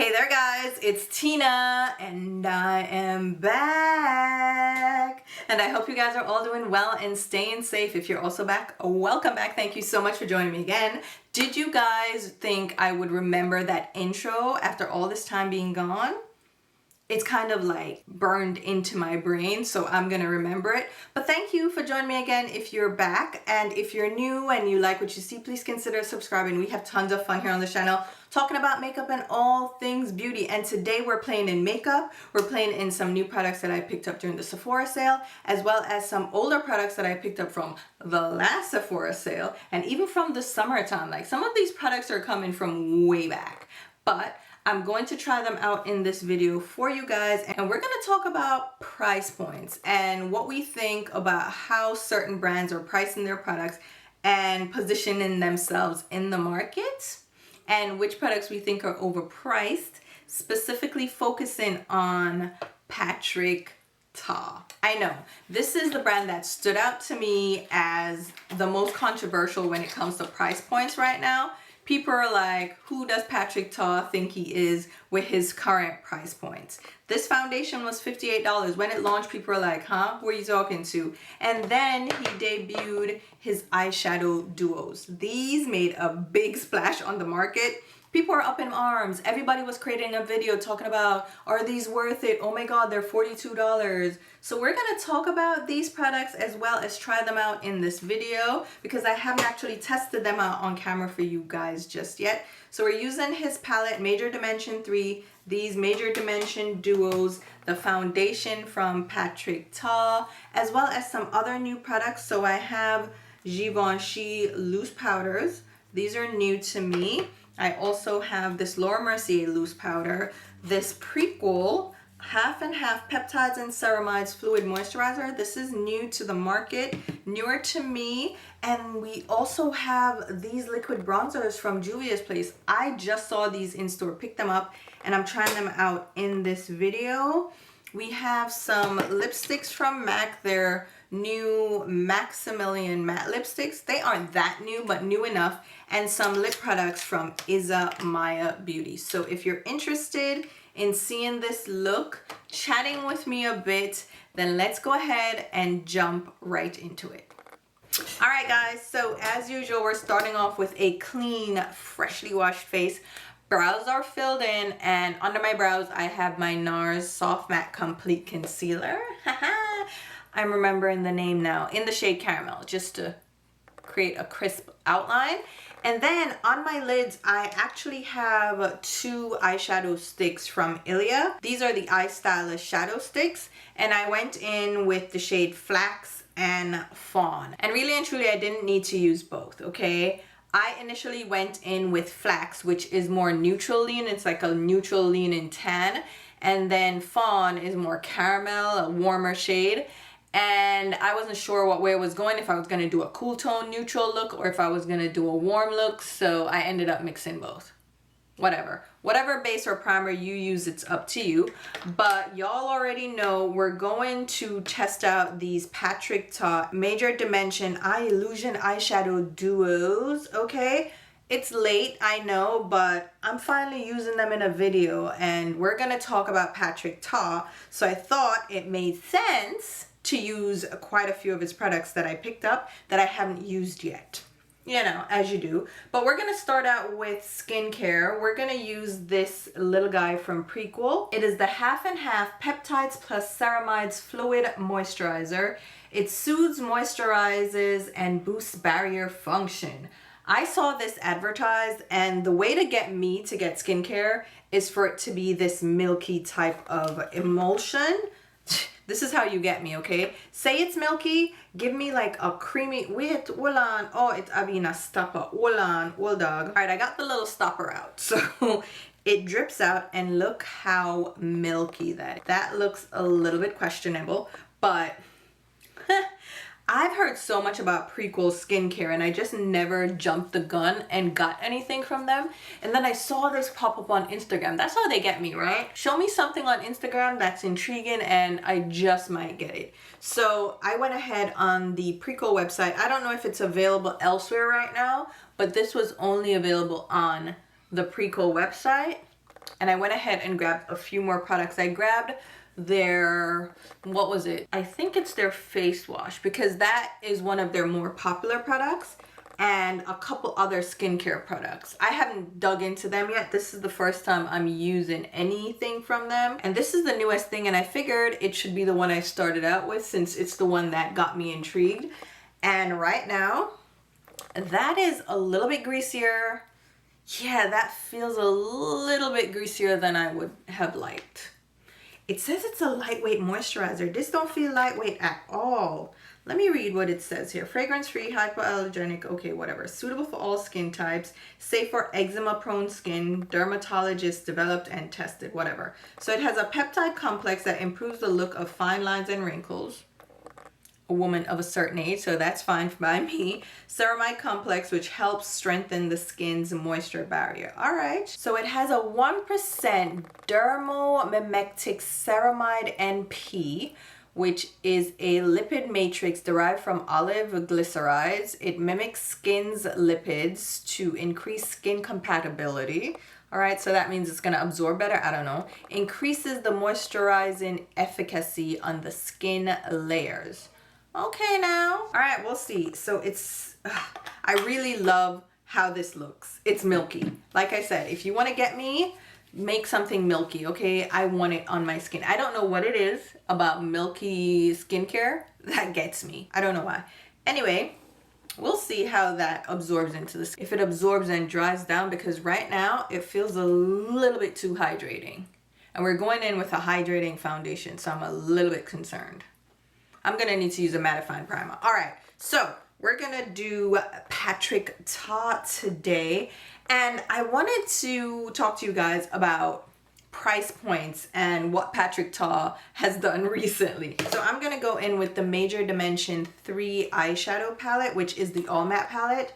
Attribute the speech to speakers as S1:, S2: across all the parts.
S1: Hey there guys, it's Tina and I am back. And I hope you guys are all doing well and staying safe. If you're also back, welcome back. Thank you so much for joining me again. Did you guys think I would remember that intro after all this time being gone? It's kind of like burned into my brain, so I'm gonna remember it. But thank you for joining me again if you're back. And if you're new and you like what you see, please consider subscribing. We have tons of fun here on the channel talking about makeup and all things beauty. And today we're playing in makeup. We're playing in some new products that I picked up during the Sephora sale, as well as some older products that I picked up from the last Sephora sale and even from the summertime. Like some of these products are coming from way back, but I'm going to try them out in this video for you guys, and we're going to talk about price points and what we think about how certain brands are pricing their products and positioning themselves in the market, and which products we think are overpriced, specifically focusing on Patrick Ta. I know this is the brand that stood out to me as the most controversial when it comes to price points right now. People are like, who does Patrick Ta think he is with his current price points? This foundation was $58. When it launched, people were like, huh? Who are you talking to? And then he debuted his eyeshadow duos. These made a big splash on the market. People are up in arms. Everybody was creating a video talking about, are these worth it? Oh my God, they're $42. So we're gonna talk about these products as well as try them out in this video because I haven't actually tested them out on camera for you guys just yet. So we're using his palette, Major Dimension 3, these Major Dimension duos, the foundation from Patrick Ta, as well as some other new products. So I have Givenchy loose powders. These are new to me. I also have this Laura Mercier loose powder, this Prequel half and half peptides and ceramides fluid moisturizer. This is new to the market, newer to me. And we also have these liquid bronzers from Juvia's place. I just saw these in store, picked them up, and I'm trying them out in this video. We have some lipsticks from MAC. They're new Maximilian matte lipsticks. They aren't that new, but new enough. And some lip products from Isa Maya Beauty. So if you're interested in seeing this look, chatting with me a bit, then let's go ahead and jump right into it. All right, guys, so as usual, we're starting off with a clean, freshly washed face. Brows are filled in, and under my brows, I have my NARS Soft Matte Complete Concealer. I'm remembering the name now, in the shade Caramel, just to create a crisp outline. And then on my lids, I actually have two eyeshadow sticks from Ilia. These are the Eye Stylist shadow sticks, and I went in with the shade Flax and Faun. And really and truly, I didn't need to use both, okay? I initially went in with Flax, which is more neutral lean. It's like a neutral lean in tan. And then Faun is more caramel, a warmer shade. And I wasn't sure what way it was going, if I was going to do a cool tone neutral look or if I was going to do a warm look. So I ended up mixing both. Whatever base or primer you use, it's up to you. But y'all already know we're going to test out these Patrick Ta Major Dimension Eye Illusion eyeshadow duos, okay? It's late, I know, but I'm finally using them in a video and we're gonna talk about Patrick Ta. So I thought it made sense to use quite a few of his products that I picked up that I haven't used yet. You know, as you do. But we're going to start out with skincare. We're going to use this little guy from Prequel. It is the half and half peptides plus ceramides fluid moisturizer. It soothes, moisturizes, and boosts barrier function. I saw this advertised, and the way to get me to get skincare is for it to be this milky type of emulsion. This is how you get me, okay? Say it's milky, give me like a creamy, wait, hold on. Oh, it's Abina stopper, hold on, hold dog. All right, I got the little stopper out. So it drips out and look how milky that is. That looks a little bit questionable, but I've heard so much about Prequel skincare and I just never jumped the gun and got anything from them. And then I saw this pop up on Instagram. That's how they get me, right? Show me something on Instagram that's intriguing and I just might get it. So I went ahead on the Prequel website. I don't know if it's available elsewhere right now, but this was only available on the Prequel website. And I went ahead and grabbed a few more products. I grabbed their, what was it? I think it's their face wash, because that is one of their more popular products, and a couple other skincare products. I haven't dug into them yet. This is the first time I'm using anything from them. And this is the newest thing, and I figured it should be the one I started out with since it's the one that got me intrigued. And right now, that is a little bit greasier. Yeah, that feels a little bit greasier than I would have liked. It says it's a lightweight moisturizer. This don't feel lightweight at all. Let me read what it says here. Fragrance-free, hypoallergenic, okay, whatever. Suitable for all skin types, safe for eczema-prone skin, dermatologists developed and tested, whatever. So it has a peptide complex that improves the look of fine lines and wrinkles. A woman of a certain age, so that's fine by me. Ceramide complex, which helps strengthen the skin's moisture barrier. All right, so it has a 1% dermomimetic ceramide NP, which is a lipid matrix derived from olive glycerides. It mimics skin's lipids to increase skin compatibility. All right, so that means it's gonna absorb better, I don't know. Increases the moisturizing efficacy on the skin layers. Okay now, all right, we'll see. So it's, I really love how this looks. It's milky. Like I said, if you wanna get me, make something milky, okay? I want it on my skin. I don't know what it is about milky skincare that gets me. I don't know why. Anyway, we'll see how that absorbs into the skin. If it absorbs and dries down, because right now it feels a little bit too hydrating. And we're going in with a hydrating foundation, so I'm a little bit concerned. I'm gonna need to use a mattifying primer. All right, so we're gonna do Patrick Ta today. And I wanted to talk to you guys about price points and what Patrick Ta has done recently. So I'm gonna go in with the Major Dimension 3 eyeshadow palette, which is the all matte palette.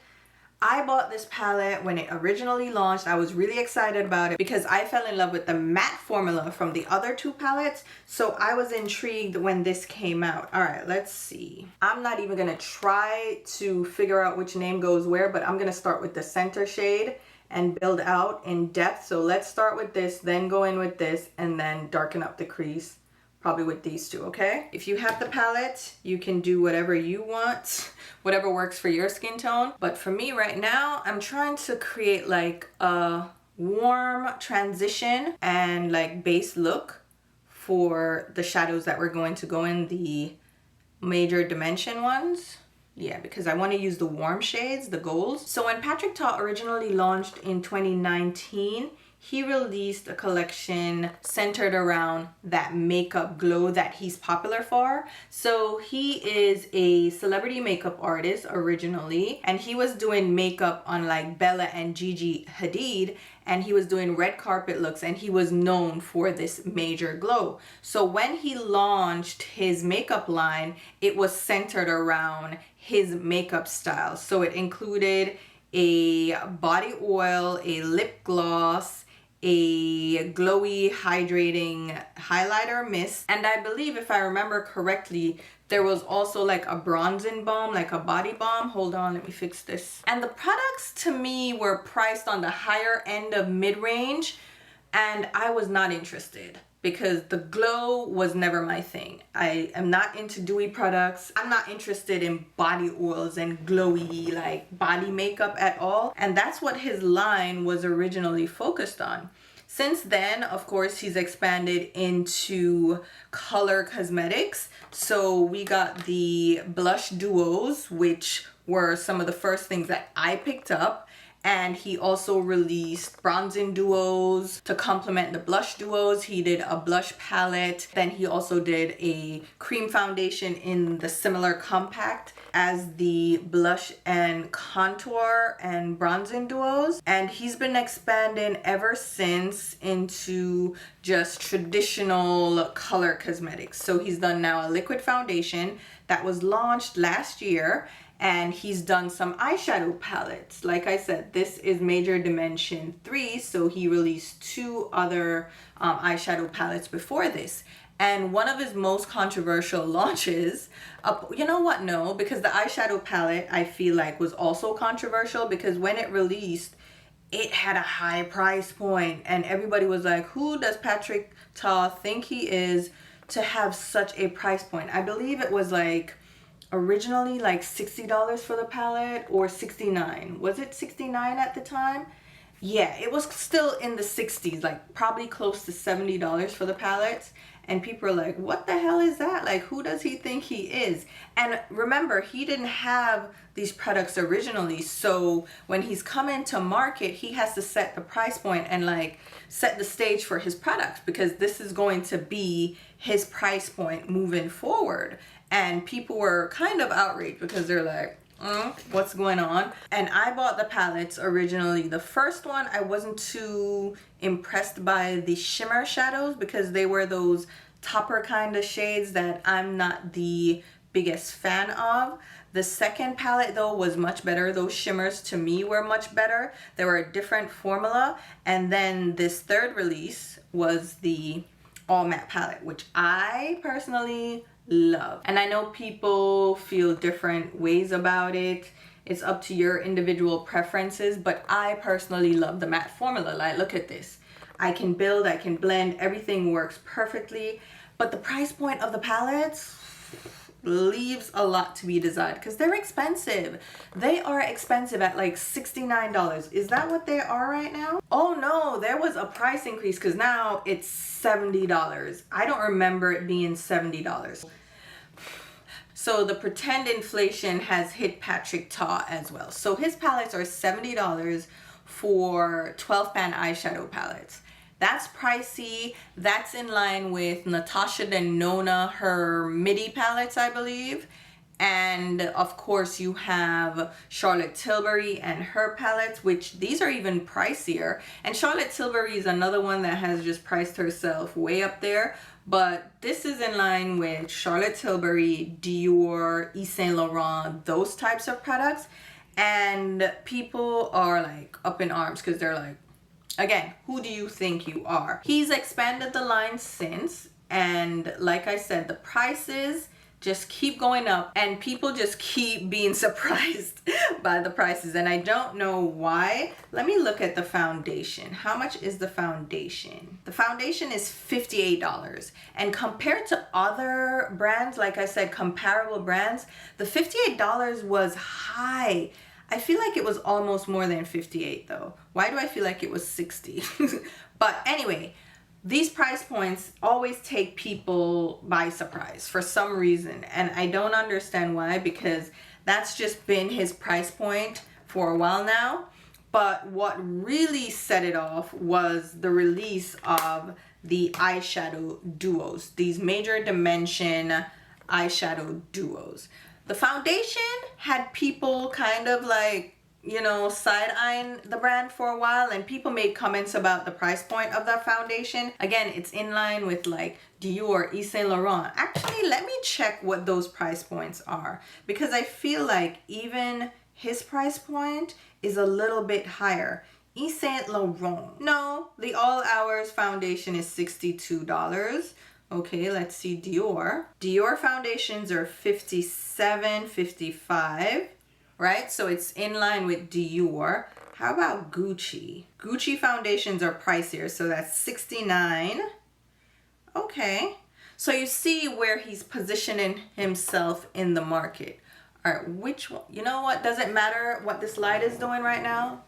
S1: I bought this palette when it originally launched. I was really excited about it because I fell in love with the matte formula from the other two palettes. So I was intrigued when this came out. All right, let's see. I'm not even gonna try to figure out which name goes where, but I'm gonna start with the center shade and build out in depth. So let's start with this, then go in with this, and then darken up the crease, probably with these two, okay? If you have the palette, you can do whatever you want, whatever works for your skin tone. But for me right now, I'm trying to create like a warm transition and like base look for the shadows that we're going to go in, the Major Dimension ones. Yeah, because I want to use the warm shades, the golds. So when Patrick Ta originally launched in 2019, he released a collection centered around that makeup glow that he's popular for. So he is a celebrity makeup artist originally, and he was doing makeup on like Bella and Gigi Hadid, and he was doing red carpet looks, and he was known for this major glow. So when he launched his makeup line, it was centered around his makeup style. So it included a body oil, a lip gloss, a glowy hydrating highlighter mist, and I believe, if I remember correctly, there was also like a bronzing balm, like a body balm. Hold on, let me fix this. And the products to me were priced on the higher end of mid-range, and I was not interested because the glow was never my thing. I am not into dewy products. I'm not interested in body oils and glowy like body makeup at all. And that's what his line was originally focused on. Since then, of course, he's expanded into color cosmetics. So we got the blush duos, which were some of the first things that I picked up. And he also released bronzing duos to complement the blush duos. He did a blush palette. Then he also did a cream foundation in the similar compact as the blush and contour and bronzing duos. And he's been expanding ever since into just traditional color cosmetics. So he's done now a liquid foundation that was launched last year. And he's done some eyeshadow palettes. Like I said, this is Major Dimension 3, so he released 2 other eyeshadow palettes before this. And one of his most controversial launches, you know what, no, because the eyeshadow palette I feel like was also controversial because when it released, it had a high price point, and everybody was like, who does Patrick Ta think he is to have such a price point? I believe it was like originally like $60 for the palette, or $69. Was it $69 at the time? Yeah, it was still in the 60s, like probably close to $70 for the palettes. And people are like, what the hell is that? Like, who does he think he is? And remember, he didn't have these products originally. So when he's coming to market, he has to set the price point and like set the stage for his products, because this is going to be his price point moving forward. And people were kind of outraged because they're like, what's going on? And I bought the palettes originally. The first one, I wasn't too impressed by the shimmer shadows because they were those topper kind of shades that I'm not the biggest fan of. The second palette though was much better. Those shimmers to me were much better. They were a different formula. And then this third release was the all matte palette, which I personally love. And I know people feel different ways about it. It's up to your individual preferences, but I personally love the matte formula. Like, look at this. I can build, I can blend, everything works perfectly. But the price point of the palettes leaves a lot to be desired because they're expensive. They are expensive at like $69. Is that what they are right now? Oh no, there was a price increase because now it's $70. I don't remember it being $70. So the pretend inflation has hit Patrick Ta as well. So his palettes are $70 for 12 pan eyeshadow palettes. That's pricey. That's in line with Natasha Denona, her midi palettes, I believe. And of course you have Charlotte Tilbury and her palettes, which these are even pricier. And Charlotte Tilbury is another one that has just priced herself way up there. But this is in line with Charlotte Tilbury, Dior, Yves Saint Laurent, those types of products. And people are like up in arms because they're like, again, who do you think you are? He's expanded the line since, and like I said, the prices just keep going up and people just keep being surprised by the prices, and I don't know why. Let me look at the foundation. How much is the foundation? The foundation is $58, and compared to other brands, like I said, comparable brands, the $58 was high. I feel like it was almost more than 58 though. Why do I feel like it was 60? But anyway, these price points always take people by surprise for some reason. And I don't understand why, because that's just been his price point for a while now. But what really set it off was the release of the eyeshadow duos, these major dimension eyeshadow duos. The foundation had people kind of like, you know, side-eyeing the brand for a while, and people made comments about the price point of that foundation. Again, it's in line with like Dior, Yves Saint Laurent. Actually, let me check what those price points are, because I feel like even his price point is a little bit higher. Yves Saint Laurent. No, the All Hours foundation is $62. Okay, let's see Dior. Dior foundations are $57, $55, right? So it's in line with Dior. How about Gucci? Gucci foundations are pricier, so that's $69. Okay, so you see where he's positioning himself in the market. All right, which one? You know what? Does it matter what this light is doing right now?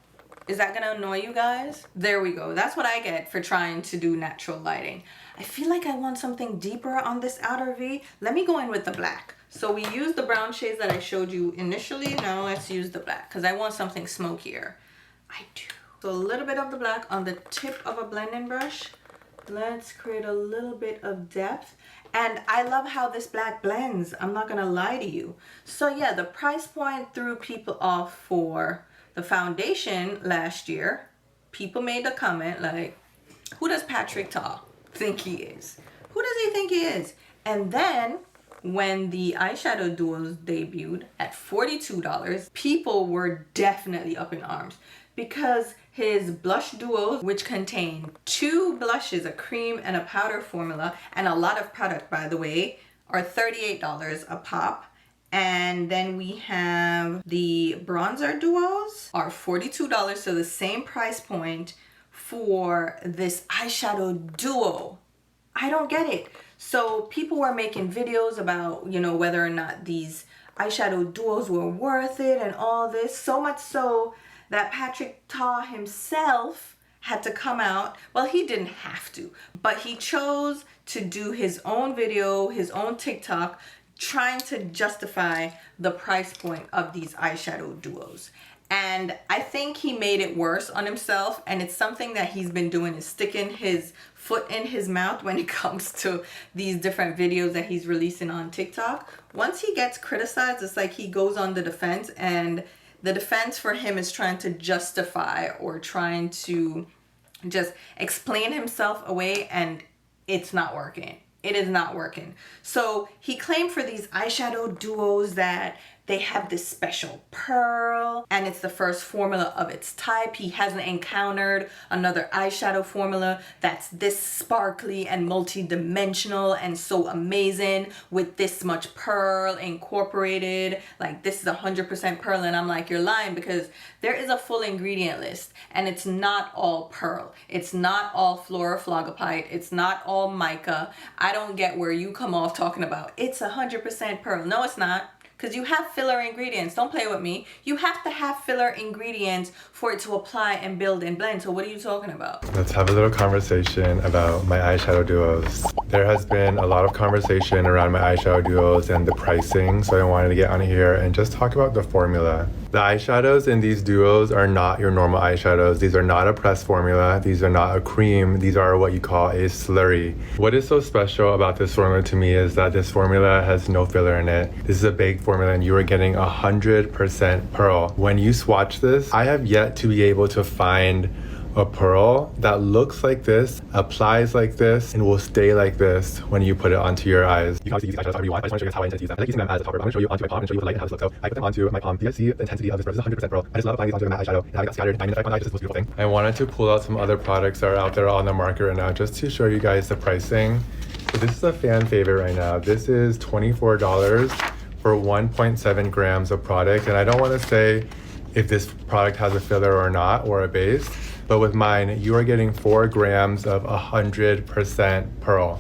S1: Is that gonna annoy you guys? There we go. That's what I get for trying to do natural lighting. I feel like I want something deeper on this outer V. Let me go in with the black. So we used the brown shades that I showed you initially. Now let's use the black because I want something smokier. I do. So a little bit of the black on the tip of a blending brush. Let's create a little bit of depth. And I love how this black blends. I'm not gonna lie to you. So yeah, the price point threw people off for the foundation last year. People made a comment like, who does Patrick Ta think he is? Who does he think he is? And then when the eyeshadow duos debuted at $42, people were definitely up in arms because his blush duos, which contain 2 blushes, a cream and a powder formula, and a lot of product, by the way, are $38 a pop. And then we have the bronzer duos are $42, so the same price point for this eyeshadow duo. I don't get it. So people were making videos about, you know, whether or not these eyeshadow duos were worth it and all this. So much so that Patrick Ta himself had to come out. Well, he didn't have to, but he chose to do his own video, his own TikTok, trying to justify the price point of these eyeshadow duos. And I think he made it worse on himself, and it's something that he's been doing, is sticking his foot in his mouth when it comes to these different videos that he's releasing on TikTok. Once he gets criticized, it's like he goes on the defense, and the defense for him is trying to justify or trying to just explain himself away, and it's not working. It is not working. So he claimed for these eyeshadow duos that they have this special pearl and it's the first formula of its type. He hasn't encountered another eyeshadow formula that's this sparkly and multi-dimensional and so amazing with this much pearl incorporated. Like, this is 100% pearl, and I'm like, you're lying, because there is a full ingredient list and it's not all pearl. It's not all fluoroflogopite. It's not all mica. I don't get where you come off talking about it's 100% pearl. No, it's not. Because you have filler ingredients. Don't play with me. You have to have filler ingredients for it to apply and build and blend. So what are you talking about?
S2: Let's have a little conversation about my eyeshadow duos. There has been a lot of conversation around my eyeshadow duos and the pricing, so I wanted to get on here and just talk about the formula. The eyeshadows in these duos are not your normal eyeshadows. These are not a pressed formula. These are not a cream. These are what you call a slurry. What is so special about this formula to me is that this formula has no filler in it. This is a baked formula and you are getting 100% pearl. When you swatch this, I have yet to be able to find a pearl that looks like this, applies like this, and will stay like this when you put it onto your eyes. You can obviously use these eyeshadows however you want. I just want to show you guys how I intend to use them. I like using them as a topper, but I'm going to show you onto my palm and show you the light and how this looks. So I put them onto my palm. You guys see the intensity of this brush. This is 100% pearl. I just love applying these onto a matte eyeshadow and having that scattered diamond effect on the eye. Just this most beautiful thing. I wanted to pull out some other products that are out there on the market right now just to show you guys the pricing. So this is a fan favorite right now. This is $24 for 1.7 grams of product. And I don't want to say if this product has a filler or not, or a base, but with mine, you are getting 4 grams of 100% pearl.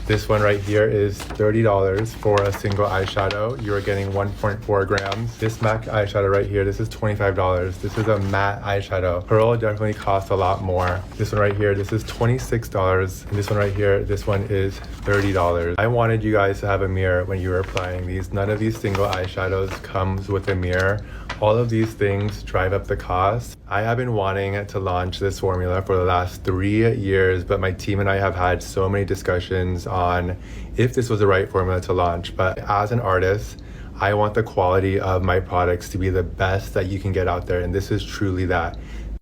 S2: This one right here is $30 for a single eyeshadow. You are getting 1.4 grams. This MAC eyeshadow right here, this is $25. This is a matte eyeshadow. Pearl definitely costs a lot more. This one right here, this is $26. And this one right here, this one is $30. I wanted you guys to have a mirror when you were applying these. None of these single eyeshadows comes with a mirror. All of these things drive up the cost. I have been wanting to launch this formula for the last 3 years, but my team and I have had so many discussions on if this was the right formula to launch. But as an artist, I want the quality of my products to be the best that you can get out there, and this is truly that.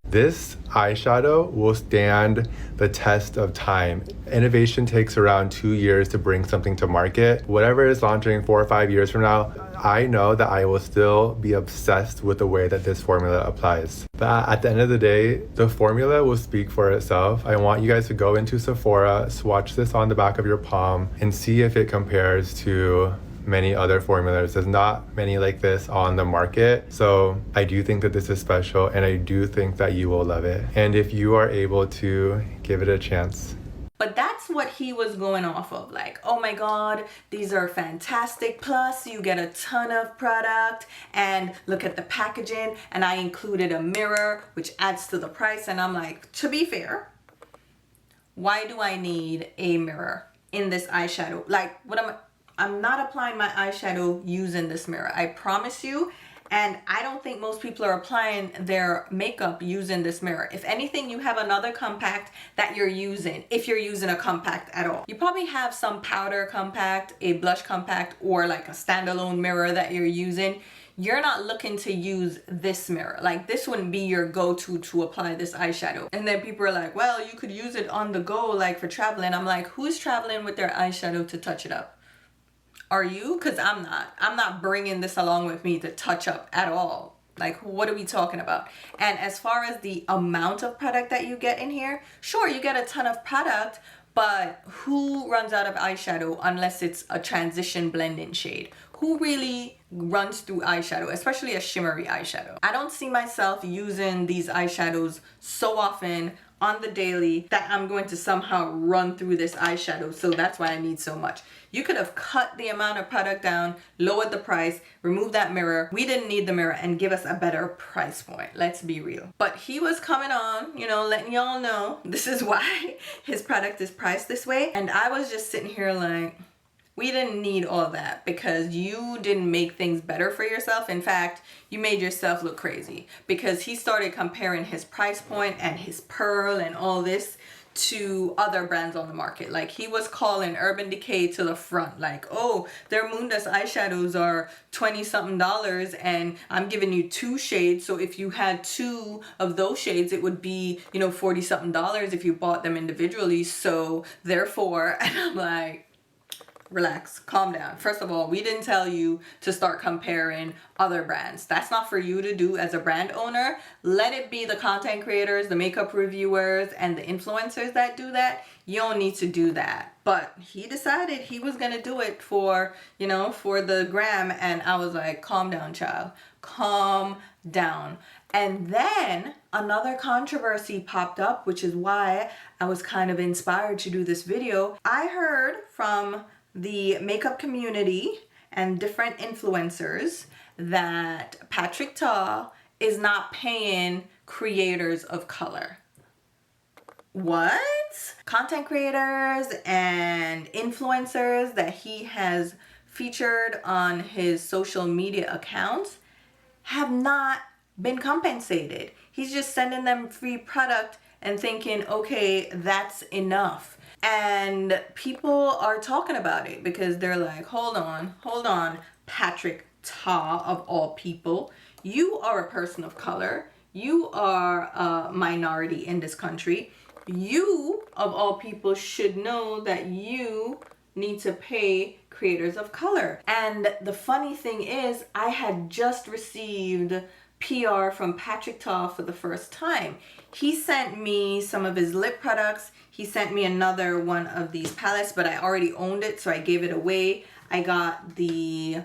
S2: This eyeshadow will stand the test of time. Innovation takes around 2 years to bring something to market. Whatever is launching 4 or 5 years from now, I know that I will still be obsessed with the way that this formula applies. But at the end of the day, the formula will speak for itself. I want you guys to go into Sephora, swatch this on the back of your palm, and see if it compares to many other formulas. There's not many like this on the market. So I do think that this is special, and I do think that you will love it. And if you are able to give it a chance.
S1: But that's what he was going off of. Like, oh my God, these are fantastic. Plus, you get a ton of product. And look at the packaging. And I included a mirror, which adds to the price. And I'm like, to be fair, why do I need a mirror in this eyeshadow? Like, I'm not applying my eyeshadow using this mirror. I promise you. And I don't think most people are applying their makeup using this mirror. If anything, you have another compact that you're using, if you're using a compact at all. You probably have some powder compact, a blush compact, or like a standalone mirror that you're using. You're not looking to use this mirror. Like, this wouldn't be your go-to to apply this eyeshadow. And then people are like, well, you could use it on the go, like for traveling. I'm like, who's traveling with their eyeshadow to touch it up? Are you? Because I'm not. I'm not bringing this along with me to touch up at all. Like, what are we talking about? And as far as the amount of product that you get in here, sure, you get a ton of product, But who runs out of eyeshadow unless it's a transition blend-in shade? Who really runs through eyeshadow, especially a shimmery eyeshadow? I don't see myself using these eyeshadows so often on the daily that I'm going to somehow run through this eyeshadow, so that's why I need so much. You could have cut the amount of product down, lowered the price, removed that mirror. We didn't need the mirror, and give us a better price point. Let's be real. But he was coming on, you know, letting y'all know this is why his product is priced this way. And I was just sitting here like, we didn't need all that, because you didn't make things better for yourself. In fact, you made yourself look crazy, because he started comparing his price point and his pearl and all this to other brands on the market. Like, he was calling Urban Decay to the front, like, oh, their Moon Dust eyeshadows are $20-something and I'm giving you 2 shades, so if you had 2 of those shades it would be, you know, $40-something if you bought them individually, so therefore. And I'm like, relax, calm down. First of all, we didn't tell you to start comparing other brands. That's not for you to do as a brand owner. Let it be the content creators, the makeup reviewers, and the influencers that do that. You don't need to do that. But he decided he was gonna do it for, you know, for the gram, and I was like, calm down, child. Calm down. And then another controversy popped up, which is why I was kind of inspired to do this video. I heard from the makeup community and different influencers that Patrick Ta is not paying creators of color. What? Content creators and influencers that he has featured on his social media accounts have not been compensated. He's just sending them free product and thinking, okay, that's enough. And people are talking about it because they're like, hold on, Patrick Ta, of all people. You are a person of color. You are a minority in this country. You, of all people, should know that you need to pay creators of color. And the funny thing is, I had just received PR from Patrick Ta for the first time. He sent me some of his lip products. He sent me another one of these palettes, but I already owned it, so I gave it away. I got the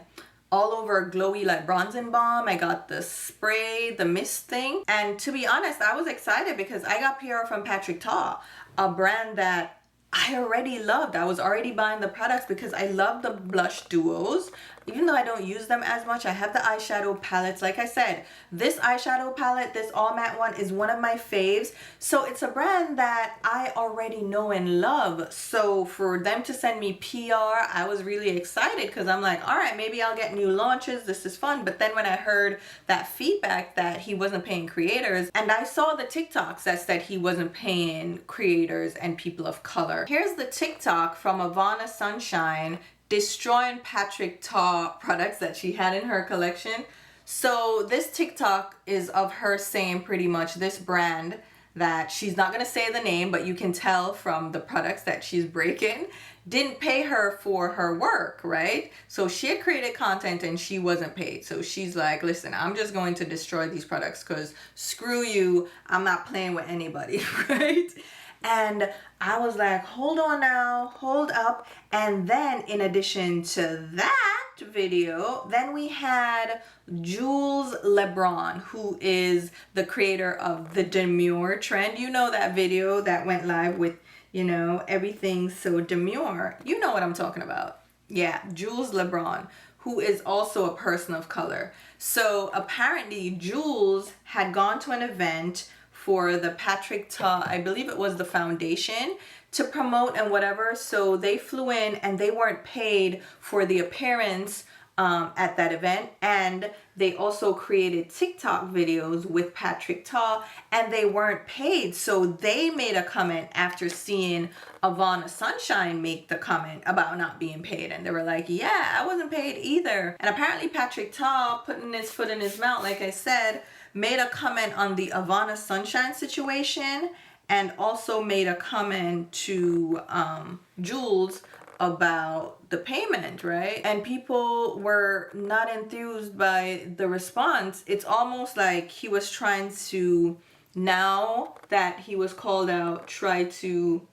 S1: all over glowy like bronzing balm. I got the spray, the mist thing. And to be honest, I was excited because I got PR from Patrick Ta, a brand that I already loved. I was already buying the products because I love the blush duos. Even though I don't use them as much, I have the eyeshadow palettes. Like I said, this eyeshadow palette, this all matte one, is one of my faves. So it's a brand that I already know and love. So for them to send me PR, I was really excited because I'm like, all right, maybe I'll get new launches. This is fun. But then when I heard that feedback that he wasn't paying creators, and I saw the TikToks that said he wasn't paying creators and people of color. Here's the TikTok from Ivana Sunshine destroying Patrick Ta products that she had in her collection. So this TikTok is of her saying pretty much this brand that she's not going to say the name, but you can tell from the products that she's breaking, didn't pay her for her work, right? So she had created content and she wasn't paid. So she's like, listen, I'm just going to destroy these products because screw you, I'm not playing with anybody, right? And I was like, hold on now, hold up. And then in addition to that video, then we had Jules LeBron, who is the creator of the demure trend. You know that video that went live with, you know, everything so demure. You know what I'm talking about. Yeah, Jules LeBron, who is also a person of color. So apparently Jules had gone to an event for the Patrick Ta, I believe it was the foundation, to promote and whatever. So they flew in and they weren't paid for the appearance at that event. And they also created TikTok videos with Patrick Ta and they weren't paid. So they made a comment after seeing Ivana Sunshine make the comment about not being paid. And they were like, yeah, I wasn't paid either. And apparently Patrick Ta, putting his foot in his mouth, like I said, made a comment on the Ivana Sunshine situation and also made a comment to Jules about the payment, right? And people were not enthused by the response. It's almost like he was trying to, now that he was called out, try to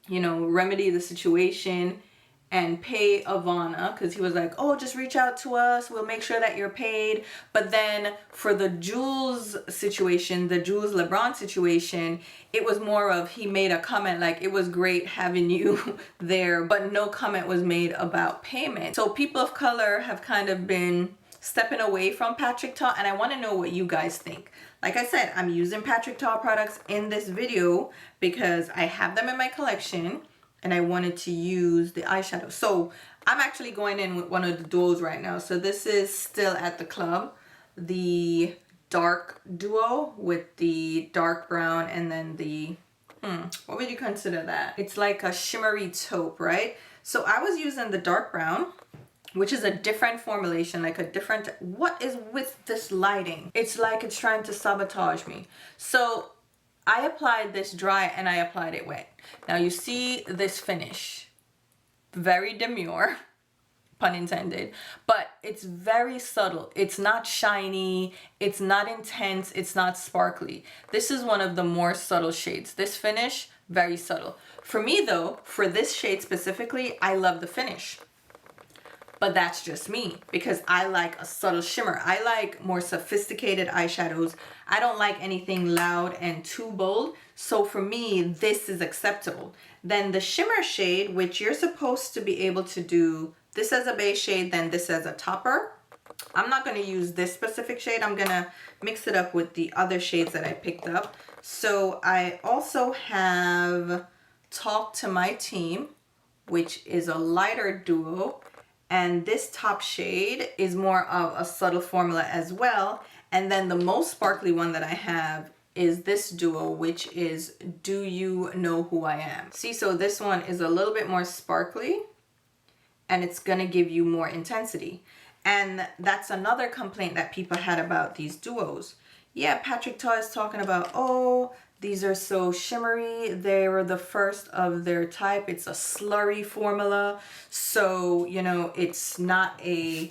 S1: you know, remedy the situation and pay Ivana, because he was like, oh, just reach out to us, we'll make sure that you're paid. But then for the Jules situation, the Jules LeBron situation, it was more of, he made a comment like, it was great having you there, but no comment was made about payment. So people of color have kind of been stepping away from Patrick Ta, and I want to know what you guys think. Like I said, I'm using Patrick Ta products in this video because I have them in my collection and I wanted to use the eyeshadow. So I'm actually going in with one of the duos right now. So this is still at the club, the dark duo with the dark brown and then the, what would you consider that? It's like a shimmery taupe, right? So I was using the dark brown, which is a different formulation, like a different, what is with this lighting? It's like it's trying to sabotage me. So I applied this dry and I applied it wet. Now you see this finish, very demure, pun intended, but it's very subtle. It's not shiny, it's not intense, it's not sparkly. This is one of the more subtle shades. This finish, very subtle. For me though, for this shade specifically, I love the finish. But that's just me because I like a subtle shimmer. I like more sophisticated eyeshadows. I don't like anything loud and too bold. So for me, this is acceptable. Then the shimmer shade, which you're supposed to be able to do this as a base shade, then this as a topper. I'm not going to use this specific shade. I'm going to mix it up with the other shades that I picked up. So I also have Talk to My Team, which is a lighter duo. And this top shade is more of a subtle formula as well. And then the most sparkly one that I have is this duo, which is Do You Know Who I Am? See, so this one is a little bit more sparkly and it's gonna give you more intensity. And that's another complaint that people had about these duos. Yeah, Patrick Ta is talking about, oh, these are so shimmery. They were the first of their type. It's a slurry formula. So, you know, it's not a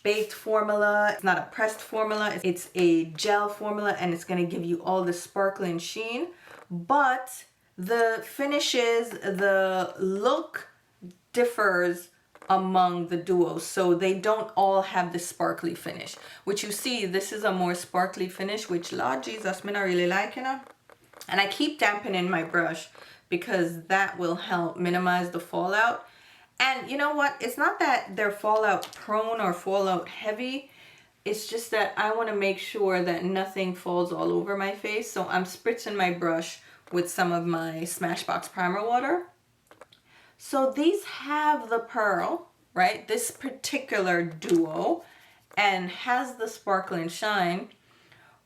S1: baked formula. It's not a pressed formula. It's a gel formula and it's going to give you all the sparkling sheen. But the finishes, the look differs among the duos. So they don't all have the sparkly finish. Which you see, this is a more sparkly finish, which, Lord Jesus, me not really like, you know. And I keep dampening my brush because that will help minimize the fallout. And you know what? It's not that they're fallout prone or fallout heavy. It's just that I want to make sure that nothing falls all over my face. So I'm spritzing my brush with some of my Smashbox primer water. So these have the pearl, right? This particular duo and has the sparkle and shine.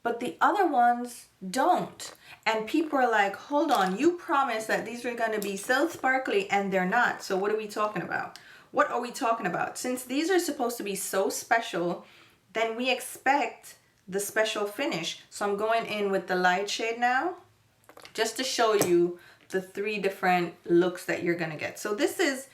S1: But the other ones don't. And people are like, hold on, you promised that these were going to be so sparkly and they're not. So what are we talking about? What are we talking about? Since these are supposed to be so special, then we expect the special finish. So I'm going in with the light shade now, just to show you the 3 different looks that you're going to get. So this is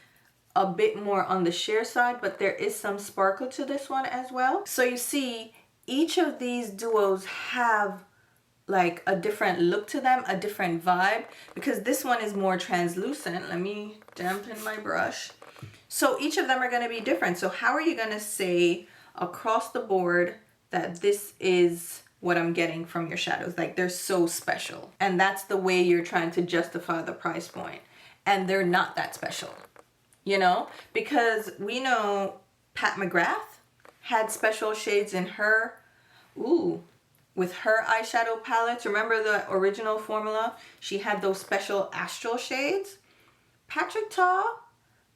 S1: a bit more on the sheer side, but there is some sparkle to this one as well. So you see, each of these duos have like a different look to them, a different vibe, because this one is more translucent. Let me dampen my brush. So each of them are going to be different. So how are you going to say across the board that this is what I'm getting from your shadows? Like, they're so special. And that's the way you're trying to justify the price point. And they're not that special, you know, because we know Pat McGrath had special shades in her, with her eyeshadow palettes. Remember the original formula? She had those special astral shades. Patrick Ta,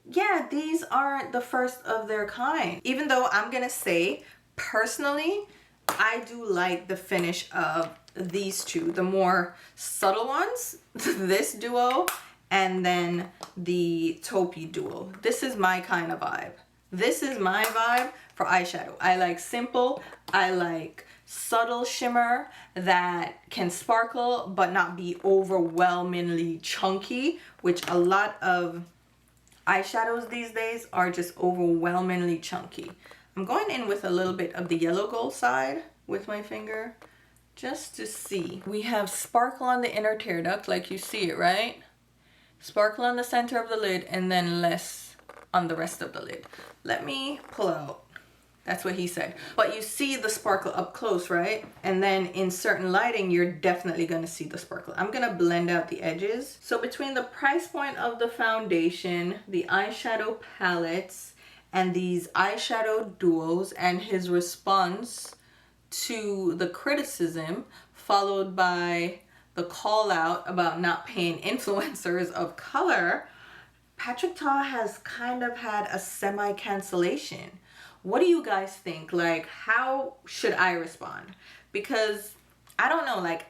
S1: yeah, these aren't the first of their kind. Even though I'm gonna say, personally, I do like the finish of these two, the more subtle ones, this duo, and then the taupey duo. This is my kind of vibe. This is my vibe for eyeshadow. I like simple, I like subtle shimmer that can sparkle but not be overwhelmingly chunky, which a lot of eyeshadows these days are just overwhelmingly chunky. I'm going in with a little bit of the yellow gold side with my finger just to see. We have sparkle on the inner tear duct, like you see it, right? sparkle on the center of the lid and then less on the rest of the lid. Let me pull out. That's what he said. But you see the sparkle up close, right? And then in certain lighting, you're definitely gonna see the sparkle. I'm gonna blend out the edges. So between the price point of the foundation, the eyeshadow palettes, and these eyeshadow duos, and his response to the criticism, followed by the call out about not paying influencers of color, Patrick Ta has kind of had a semi-cancellation. What do you guys think? Like, how should I respond? Because I don't know, like,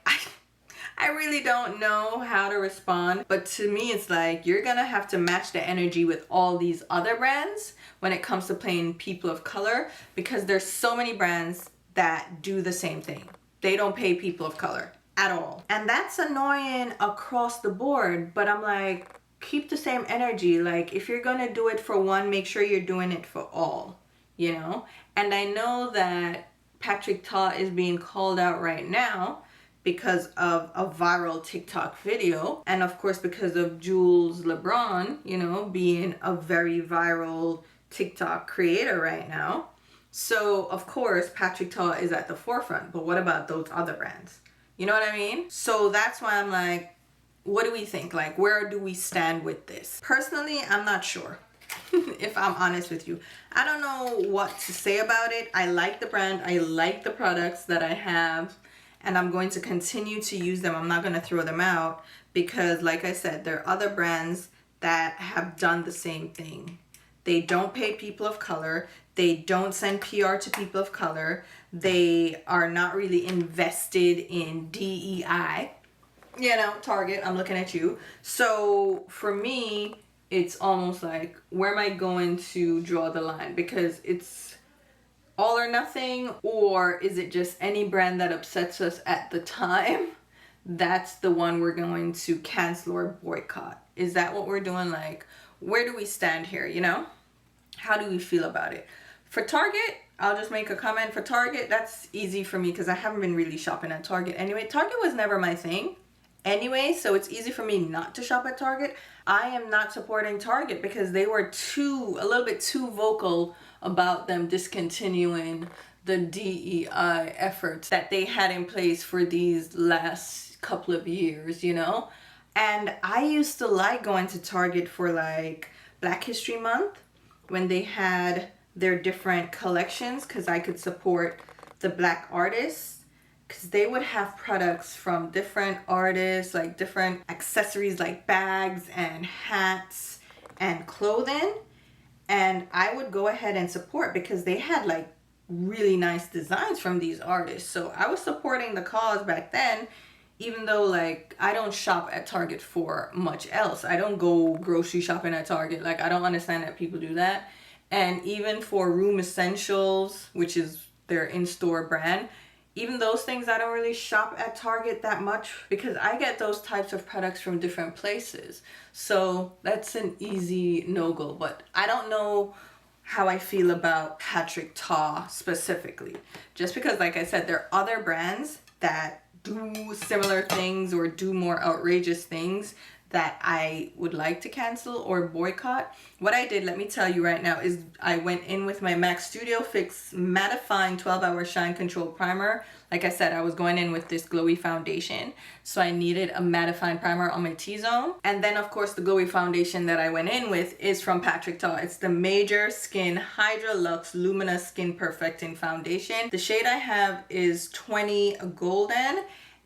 S1: I really don't know how to respond. But to me, it's like, you're gonna have to match the energy with all these other brands when it comes to playing people of color, because there's so many brands that do the same thing. They don't pay people of color at all. And that's annoying across the board, but I'm like, keep the same energy. Like, if you're gonna do it for one, make sure you're doing it for all. You know, and I know that Patrick Ta is being called out right now because of a viral TikTok video, and of course because of Jules LeBron, you know, being a very viral TikTok creator right now. So of course Patrick Ta is at the forefront, but what about those other brands? You know what I mean? So that's why I'm like, what do we think? Like, where do we stand with this? Personally, I'm not sure. If I'm honest with you, I don't know what to say about it. I like the brand, I like the products that I have, and I'm going to continue to use them. I'm not going to throw them out because, like I said, there are other brands that have done the same thing. They don't pay people of color, they don't send PR to people of color, they are not really invested in DEI. You know, Target, I'm looking at you. So for me, it's almost like, where am I going to draw the line? Because it's all or nothing, or is it just any brand that upsets us at the time? That's the one we're going to cancel or boycott. Is that what we're doing? Like, where do we stand here, you know? How do we feel about it? For Target, I'll just make a comment. For Target, that's easy for me because I haven't been really shopping at Target anyway. Target was never my thing anyway, so it's easy for me not to shop at Target. I am not supporting Target because they were a little bit too vocal about them discontinuing the DEI efforts that they had in place for these last couple of years, you know? And I used to like going to Target for like Black History Month when they had their different collections, because I could support the Black artists. Because they would have products from different artists, like different accessories like bags and hats and clothing. And I would go ahead and support because they had like really nice designs from these artists. So I was supporting the cause back then, even though like I don't shop at Target for much else. I don't go grocery shopping at Target. Like, I don't understand that people do that. And even for Room Essentials, which is their in-store brand, even those things, I don't really shop at Target that much because I get those types of products from different places. So that's an easy no-go. But I don't know how I feel about Patrick Ta specifically. Just because, like I said, there are other brands that do similar things or do more outrageous things that I would like to cancel or boycott. What I did, let me tell you right now, is I went in with my MAC Studio Fix Mattifying 12-Hour Shine Control Primer. Like I said, I was going in with this glowy foundation, so I needed a mattifying primer on my T-zone. And then, of course, the glowy foundation that I went in with is from Patrick Ta. It's the Major Skin Hydra Luxe Luminous Skin Perfecting Foundation. The shade I have is 20 Golden,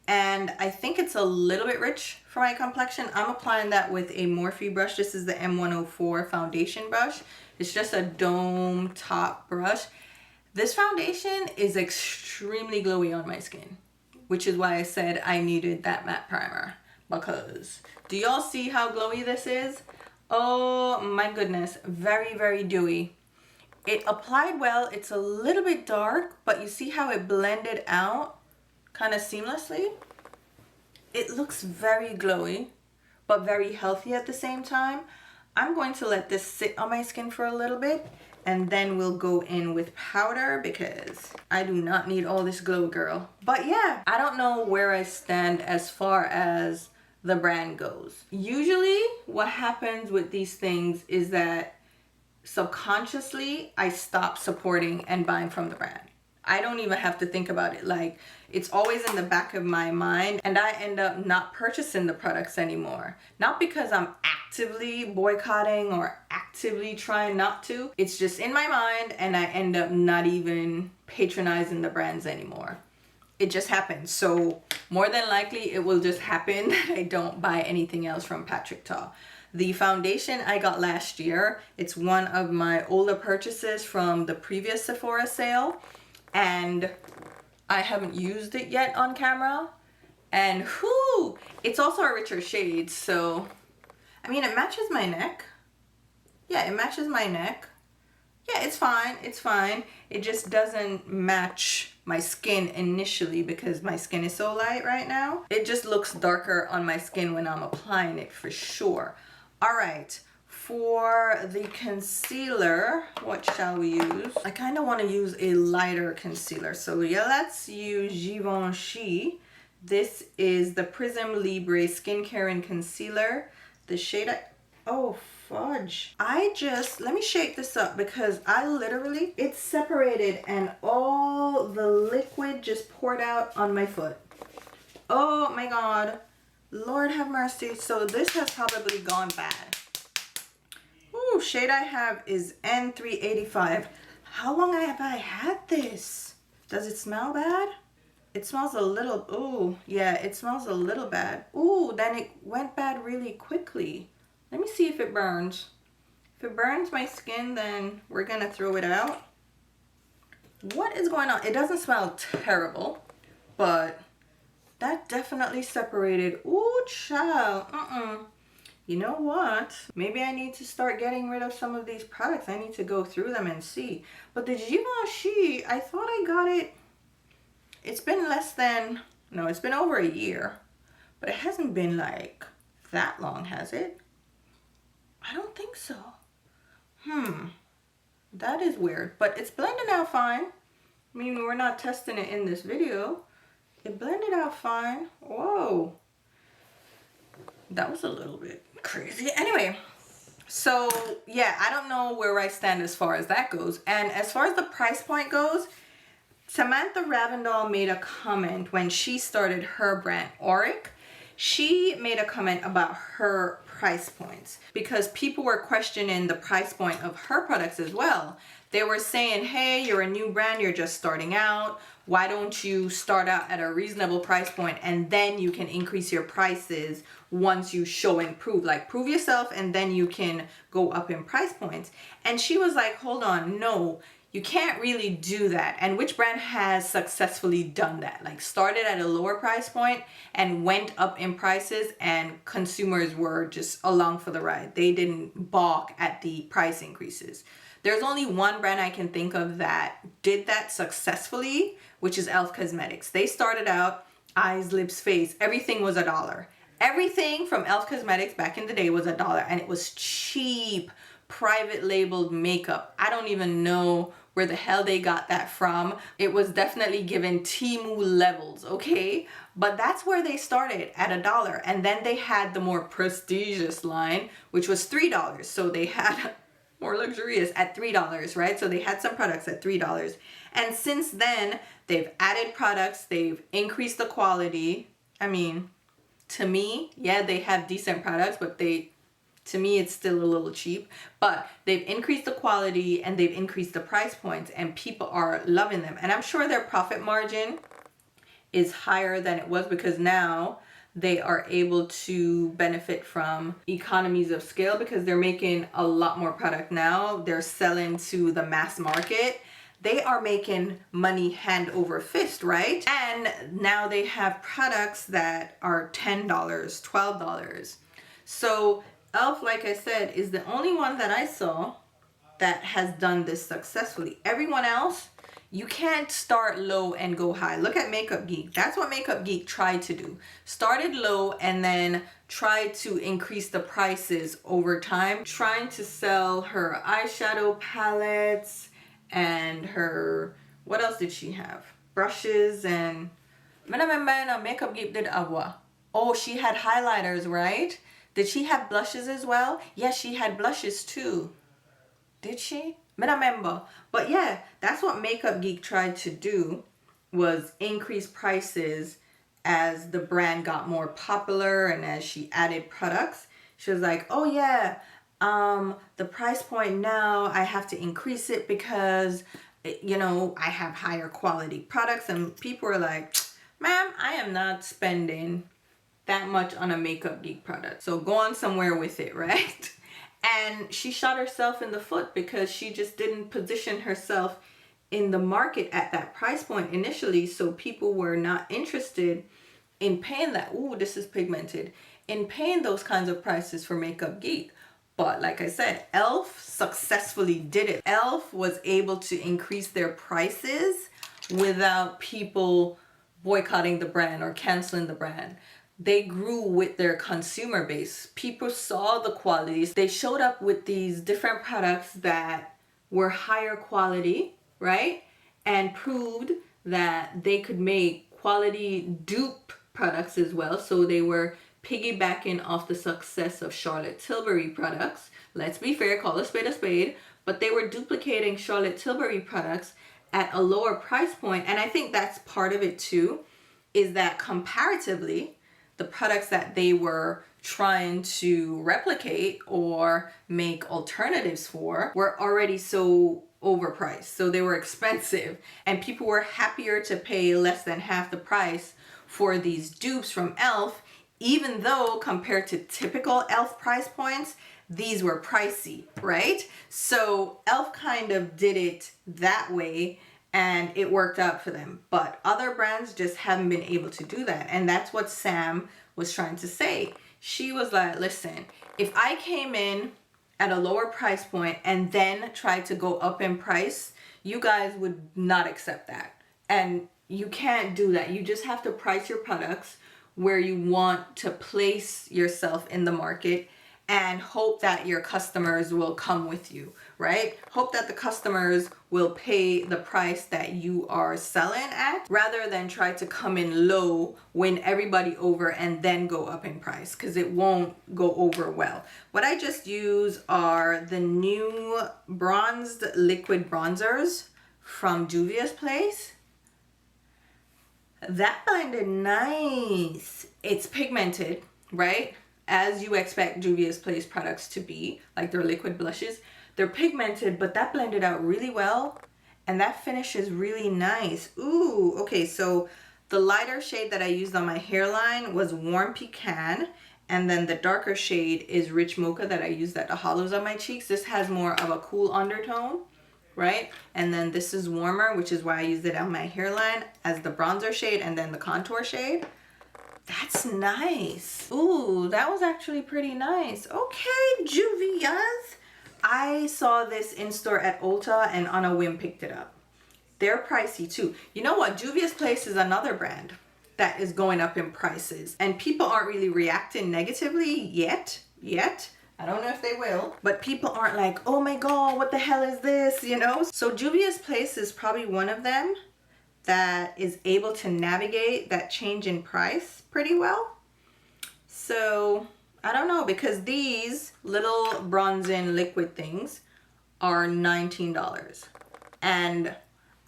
S1: and I think it's a little bit rich for my complexion. I'm applying that with a Morphe brush. This is the M104 foundation brush. It's just a dome top brush. This foundation is extremely glowy on my skin, which is why I said I needed that matte primer. Because do y'all see how glowy this is? Oh my goodness, very, very dewy. It applied well. It's a little bit dark, but you see how it blended out kind of seamlessly? It looks very glowy, but very healthy at the same time. I'm going to let this sit on my skin for a little bit, and then we'll go in with powder because I do not need all this glow, girl. But yeah, I don't know where I stand as far as the brand goes. Usually what happens with these things is that subconsciously I stop supporting and buying from the brand. I don't even have to think about it. Like, it's always in the back of my mind, and I end up not purchasing the products anymore. Not because I'm actively boycotting or actively trying not to. It's just in my mind, and I end up not even patronizing the brands anymore. It just happens. So more than likely it will just happen that I don't buy anything else from Patrick Ta. The foundation I got last year, it's one of my older purchases from the previous Sephora sale, and I haven't used it yet on camera. And whoo, it's also a richer shade, so I mean, it matches my neck. Yeah, it matches my neck. Yeah, it's fine, it's fine. It just doesn't match my skin initially because my skin is so light right now. It just looks darker on my skin when I'm applying it for sure. All right, for the concealer, what shall we use? I kind of want to use a lighter concealer. So yeah, let's use Givenchy. This is the Prism Libre Skincare and Concealer. The shade oh, fudge. Let me shake this up because it's separated and all the liquid just poured out on my foot. Oh my God. Lord have mercy. So this has probably gone bad. Ooh, shade I have is N385. How long have I had this? Does it smell bad? It smells a little, ooh, yeah, it smells a little bad. Ooh, then it went bad really quickly. Let me see if it burns. If it burns my skin, then we're gonna throw it out. What is going on? It doesn't smell terrible, but that definitely separated. Ooh, child. You know what? Maybe I need to start getting rid of some of these products. I need to go through them and see. But the Givenchy, I thought I got it. It's been it's been over a year. But it hasn't been like that long, has it? I don't think so. That is weird. But it's blending out fine. I mean, we're not testing it in this video. It blended out fine. Whoa. That was a little bit crazy. Anyway, so yeah, I don't know where I stand as far as that goes. And as far as the price point goes, Samantha Ravindall made a comment when she started her brand, Auric. She made a comment about her price points because people were questioning the price point of her products as well. They were saying, hey, you're a new brand, you're just starting out. Why don't you start out at a reasonable price point and then you can increase your prices once you show and prove, like prove yourself, and then you can go up in price points. And she was like, hold on, no, you can't really do that. And which brand has successfully done that? Like started at a lower price point and went up in prices and consumers were just along for the ride. They didn't balk at the price increases. There's only one brand I can think of that did that successfully, which is e.l.f. Cosmetics. They started out eyes, lips, face, everything was $1. Everything from e.l.f. Cosmetics back in the day was $1, and it was cheap, private labeled makeup. I don't even know where the hell they got that from. It was definitely given Temu levels, okay? But that's where they started, at $1. And then they had the more prestigious line, which was $3. So they had more luxurious at $3, right? So they had some products at $3. And since then, they've added products, they've increased the quality. I mean, to me, yeah, they have decent products, but to me, it's still a little cheap. But they've increased the quality and they've increased the price points and people are loving them. And I'm sure their profit margin is higher than it was because now they are able to benefit from economies of scale because they're making a lot more product now. They're selling to the mass market. They are making money hand over fist, right? And now they have products that are $10, $12. So e.l.f., like I said, is the only one that I saw that has done this successfully. Everyone else, you can't start low and go high. Look at Makeup Geek. That's what Makeup Geek tried to do. Started low and then tried to increase the prices over time, trying to sell her eyeshadow palettes and her, what else did she have? Brushes and, Makeup Geek did agua. Oh, she had highlighters, right? Did she have blushes as well? Yes, she had blushes too. Did she? I don't remember. But yeah, that's what Makeup Geek tried to do, was increase prices as the brand got more popular and as she added products. She was like, oh yeah, the price point now, I have to increase it because, you know, I have higher quality products. And people were like, ma'am, I am not spending that much on a Makeup Geek product. So go on somewhere with it, right? And she shot herself in the foot because she just didn't position herself in the market at that price point initially. So people were not interested in paying that. Ooh, this is pigmented. In paying those kinds of prices for Makeup Geek. But like I said, e.l.f. successfully did it. e.l.f. was able to increase their prices without people boycotting the brand or canceling the brand. They grew with their consumer base. People saw the qualities. They showed up with these different products that were higher quality, right? And proved that they could make quality dupe products as well. So they were piggybacking off the success of Charlotte Tilbury products. Let's be fair, call a spade, but they were duplicating Charlotte Tilbury products at a lower price point. And I think that's part of it too, is that comparatively, the products that they were trying to replicate or make alternatives for were already so overpriced. So they were expensive and people were happier to pay less than half the price for these dupes from e.l.f. even though compared to typical e.l.f. price points, these were pricey, right? So e.l.f. kind of did it that way and it worked out for them. But other brands just haven't been able to do that. And that's what Sam was trying to say. She was like, listen, if I came in at a lower price point and then tried to go up in price, you guys would not accept that. And you can't do that. You just have to price your products where you want to place yourself in the market and hope that your customers will come with you, right? Hope that the customers will pay the price that you are selling at rather than try to come in low, win everybody over, and then go up in price because it won't go over well. What I just use are the new bronzed liquid bronzers from Juvia's Place. That blended nice. It's pigmented, right? As you expect Juvia's Place products to be, like their liquid blushes. They're pigmented, but that blended out really well. And that finish is really nice. Ooh, okay, so the lighter shade that I used on my hairline was Warm Pecan. And then the darker shade is Rich Mocha that I used at the hollows of my cheeks. This has more of a cool undertone, right? And then this is warmer, which is why I used it on my hairline as the bronzer shade and then the contour shade. That's nice. Ooh, that was actually pretty nice. Okay, Juvia's. I saw this in store at Ulta and on a whim picked it up. They're pricey too. You know what? Juvia's Place is another brand that is going up in prices and people aren't really reacting negatively yet. I don't know if they will, but people aren't like, oh my God, what the hell is this? You know? So Juvia's Place is probably one of them that is able to navigate that change in price pretty well. So I don't know, because these little bronzing liquid things are $19 and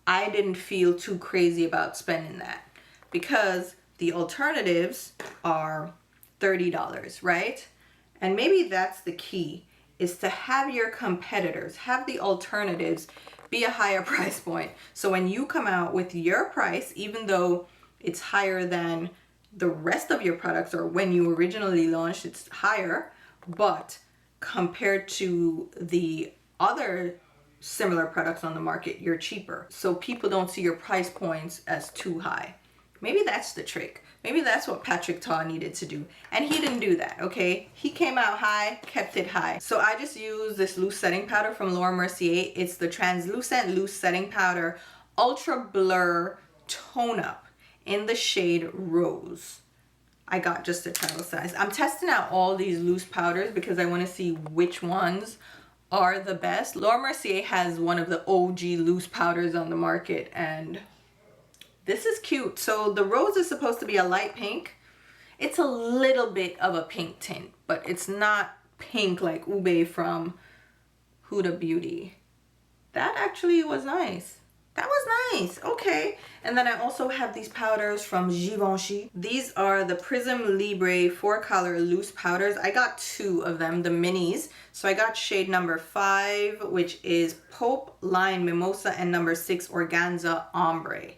S1: I didn't feel too crazy about spending that because the alternatives are $30, right? And maybe that's the key, is to have your competitors, have the alternatives be a higher price point. So when you come out with your price, even though it's higher than the rest of your products or when you originally launched, it's higher, but compared to the other similar products on the market, you're cheaper. So people don't see your price points as too high. Maybe that's the trick. Maybe that's what Patrick Ta needed to do. And he didn't do that, okay? He came out high, kept it high. So I just used this loose setting powder from Laura Mercier. It's the Translucent Loose Setting Powder Ultra Blur Tone Up in the shade Rose. I got just a travel size. I'm testing out all these loose powders because I want to see which ones are the best. Laura Mercier has one of the OG loose powders on the market and this is cute. So the Rose is supposed to be a light pink. It's a little bit of a pink tint, but it's not pink like Ube from Huda Beauty. That actually was nice. That was nice. Okay. And then I also have these powders from Givenchy. These are the Prism Libre 4-color loose powders. I got 2 of them, the minis. So I got shade number 5, which is Popeline Mimosa, and number 6, Organza Ombre.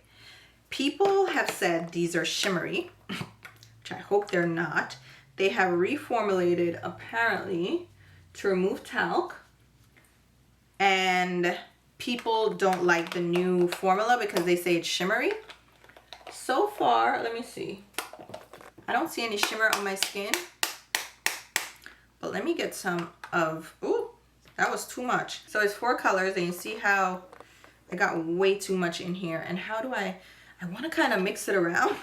S1: People have said these are shimmery, which I hope they're not. They have reformulated apparently to remove talc, and people don't like the new formula because they say it's shimmery. So far, let me see. I don't see any shimmer on my skin. But let me get some of, ooh, that was too much. So it's 4 colors, and you see how I got way too much in here. And how do I want to kind of mix it around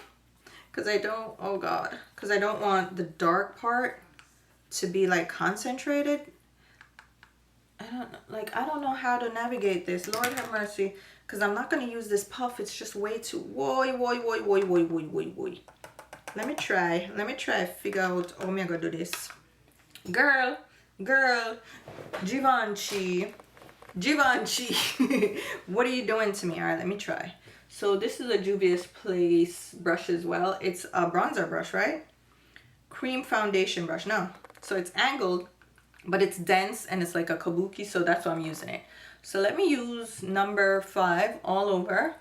S1: because I don't, oh God, because I don't want the dark part to be like concentrated. I don't know how to navigate this. Lord have mercy. Because I'm not going to use this puff. It's just way too... Woy. Let me try figure out how I'm going to do this. Girl. Givenchy. What are you doing to me? All right, let me try. So this is a Juvia's Place brush as well. It's a bronzer brush, right? Cream foundation brush. No. So it's angled, but it's dense and it's like a kabuki, so that's why I'm using it. So let me use number 5 all over.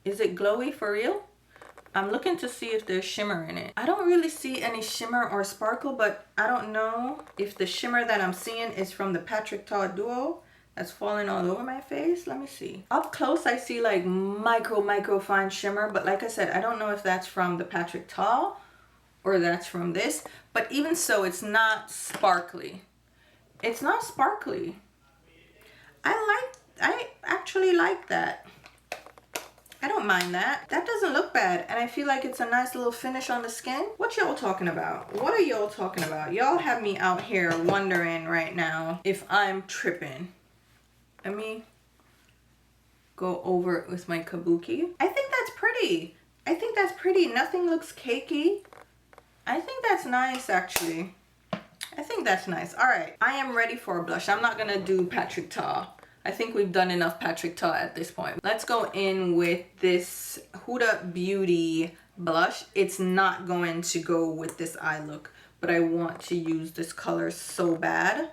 S1: Is it glowy for real? I'm looking to see if there's shimmer in it. I don't really see any shimmer or sparkle, but I don't know if the shimmer that I'm seeing is from the Patrick Ta Duo that's falling all over my face. Let me see. Up close I see like micro fine shimmer, but like I said, I don't know if that's from the Patrick Ta or that's from this. But even so, it's not sparkly. It's not sparkly. I actually like that. I don't mind that. That doesn't look bad. And I feel like it's a nice little finish on the skin. What y'all talking about? What are y'all talking about? Y'all have me out here wondering right now if I'm tripping. Let me go over it with my kabuki. I think that's pretty. I think that's pretty. Nothing looks cakey. I think that's nice actually. I think that's nice. All right, I am ready for a blush. I'm not gonna do Patrick Ta. I think we've done enough Patrick Ta at this point. Let's go in with this Huda Beauty blush. It's not going to go with this eye look, but I want to use this color so bad.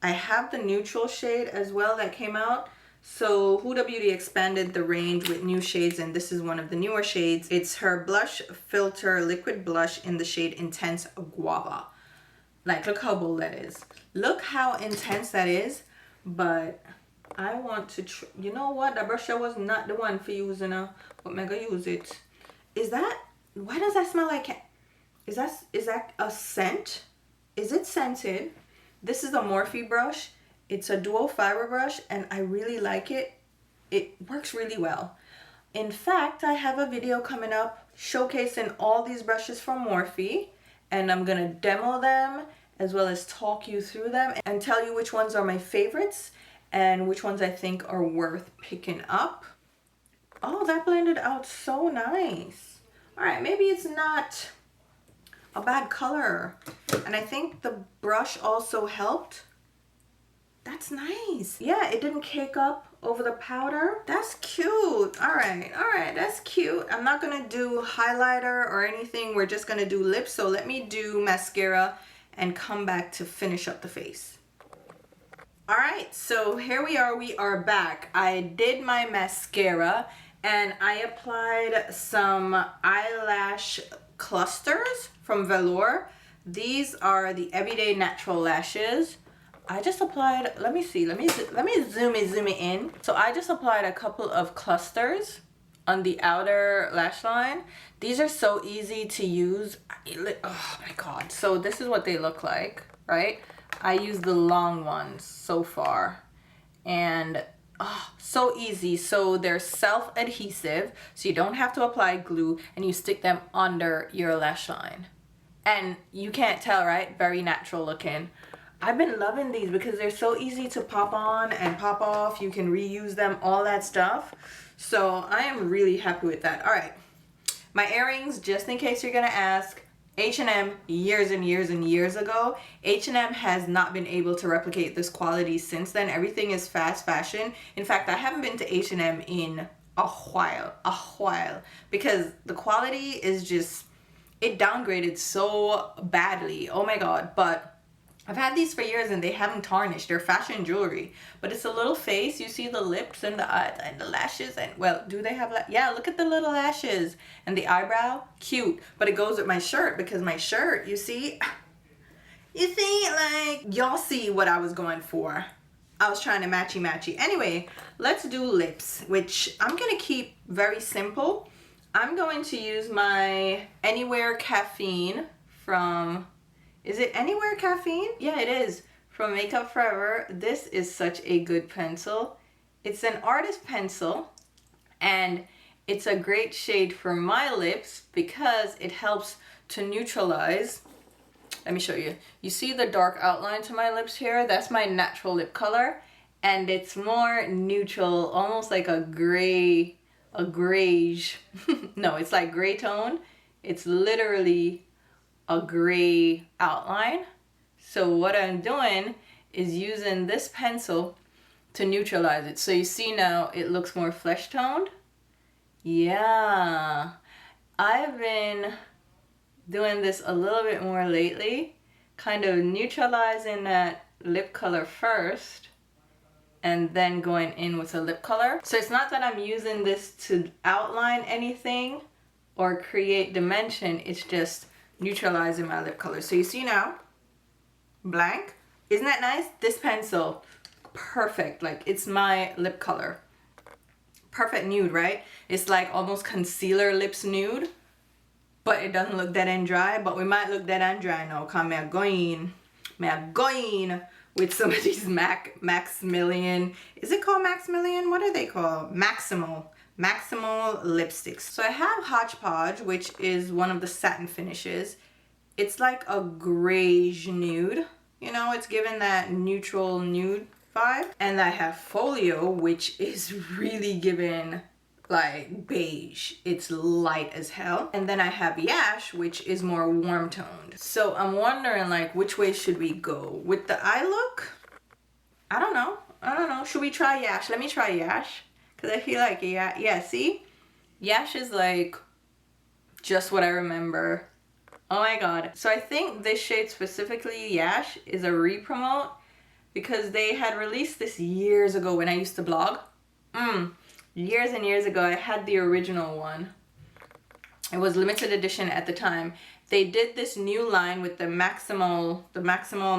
S1: I have the neutral shade as well that came out. So Huda Beauty expanded the range with new shades, and this is one of the newer shades. It's her blush filter liquid blush in the shade Intense Guava. Like, look how bold that is. Look how intense that is. But I want to, you know what? That brush was not the one for using, but I'm gonna use it. Is that, why does that smell like, is that a scent? Is it scented? This is a Morphe brush. It's a dual fiber brush, and I really like it. It works really well. In fact, I have a video coming up showcasing all these brushes from Morphe, and I'm gonna demo them as well as talk you through them and tell you which ones are my favorites and which ones I think are worth picking up. Oh, that blended out so nice. All right, maybe it's not a bad color. And I think the brush also helped. That's nice. Yeah, it didn't cake up over the powder. That's cute. All right, that's cute. I'm not gonna do highlighter or anything. We're just gonna do lips. So let me do mascara and come back to finish up the face. All right, so here we are back. I did my mascara and I applied some eyelash clusters from Velour. These are the Everyday Natural Lashes. I just applied, let me see, let me zoom it in. So I just applied a couple of clusters on the outer lash line. These are so easy to use. Oh my God. So this is what they look like, right? I use the long ones so far, and oh, so easy. So they're self-adhesive, so you don't have to apply glue, and you stick them under your lash line. And you can't tell, right? Very natural looking. I've been loving these because they're so easy to pop on and pop off. You can reuse them, all that stuff. So I am really happy with that. All right, my earrings, just in case you're gonna ask, H&M years and years and years ago. H&M has not been able to replicate this quality since then. Everything is fast fashion. In fact, I haven't been to H&M in a while, because the quality is just, it downgraded so badly. Oh my God. But I've had these for years and they haven't tarnished. They're fashion jewelry, but it's a little face. You see the lips and the eyes and the lashes, and well, do they have yeah, look at the little lashes and the eyebrow. Cute. But it goes with my shirt, because my shirt, you see, like, y'all see what I was going for. I was trying to matchy. Anyway, let's do lips, which I'm gonna keep very simple. I'm going to use my Anywhere Caffeine from, is it Anywhere Caffeine? Yeah, it is. From Makeup Forever. This is such a good pencil. It's an artist pencil, and it's a great shade for my lips because it helps to neutralize. Let me show you. You see the dark outline to my lips here? That's my natural lip color, and it's more neutral, almost like a grayish. No, it's like gray tone. It's literally a gray outline. So what I'm doing is using this pencil to neutralize it. So you see now it looks more flesh toned. Yeah, I've been doing this a little bit more lately, kind of neutralizing that lip color first and then going in with a lip color. So it's not that I'm using this to outline anything or create dimension, it's just neutralizing my lip color. So you see now, blank. Isn't that nice? This pencil, perfect. Like, it's my lip color. Perfect nude, right? It's like almost concealer lips nude, but it doesn't look dead and dry. But we might look dead and dry now, because I'm going with some of these Maximilian. Is it called Maximilian? What are they called? Maximal lipsticks. So I have Hodgepodge, which is one of the satin finishes. It's like a grayish nude, you know, it's given that neutral nude vibe. And I have Folio, which is really given like beige. It's light as hell. And then I have Yash, which is more warm toned. So I'm wondering, like, which way should we go with the eye look? I don't know. Should we try Yash? Let me try Yash, because I feel like, yeah, see? Yash is like just what I remember. Oh my God. So I think this shade specifically, Yash, is a re-promote, because they had released this years ago when I used to blog. Years and years ago. I had the original one. It was limited edition at the time. They did this new line with the Maximal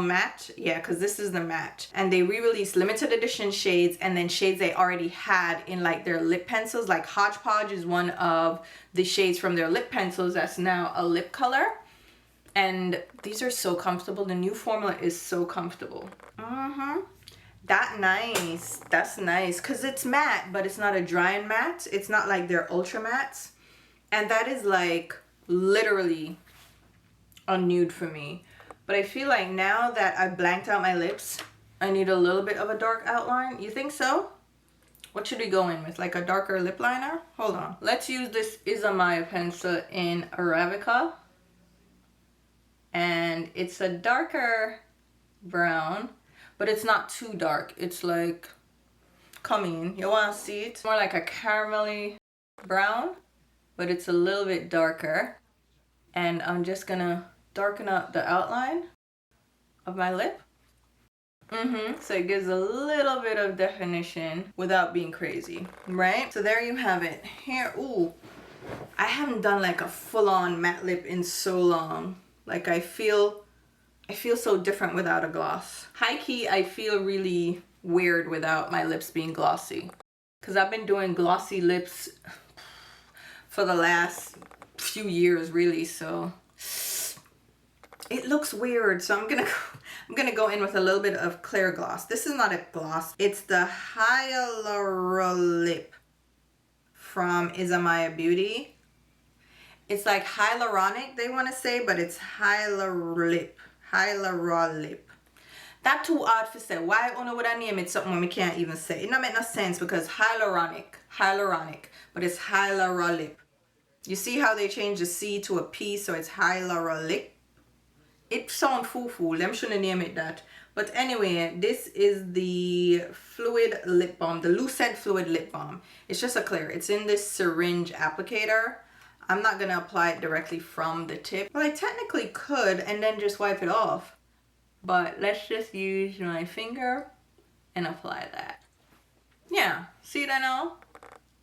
S1: matte. Yeah, because this is the matte. And they re-released limited edition shades, and then shades they already had in like their lip pencils. Like Hodgepodge is one of the shades from their lip pencils that's now a lip color. And these are so comfortable. The new formula is so comfortable. That's nice, because it's matte, but it's not a drying matte. It's not like their ultra mattes. And that is like literally a nude for me. But I feel like now that I've blanked out my lips, I need a little bit of a dark outline. You think so? What should we go in with? Like a darker lip liner? Hold on. Let's use this Izamaya pencil in Arabica. And it's a darker brown, but it's not too dark. It's like, come in. You want to see it? More like a caramelly brown, but it's a little bit darker. And I'm just gonna darken up the outline of my lip. So it gives a little bit of definition without being crazy, right? So there you have it. Here, ooh, I haven't done like a full-on matte lip in so long. Like I feel so different without a gloss. High key, I feel really weird without my lips being glossy, because I've been doing glossy lips for the last few years really, so it looks weird. So I'm gonna go in with a little bit of clear gloss. This is not a gloss, it's the Hyaluronic from Izamaya Beauty. It's like hyaluronic, they want to say, but it's Hyaluronic. That too hard for say. Why I would I name it something when we can't even say? It don't make no sense, because hyaluronic, but it's Hyaluronic. You see how they changed the C to a P, so it's hyaluronic. It sounds foo-foo. Them shouldn't name it that. But anyway, this is the fluid lip balm, the Lucent fluid lip balm. It's just a clear. It's in this syringe applicator. I'm not gonna apply it directly from the tip. Well, I technically could and then just wipe it off. But let's just use my finger and apply that. Yeah, see that now?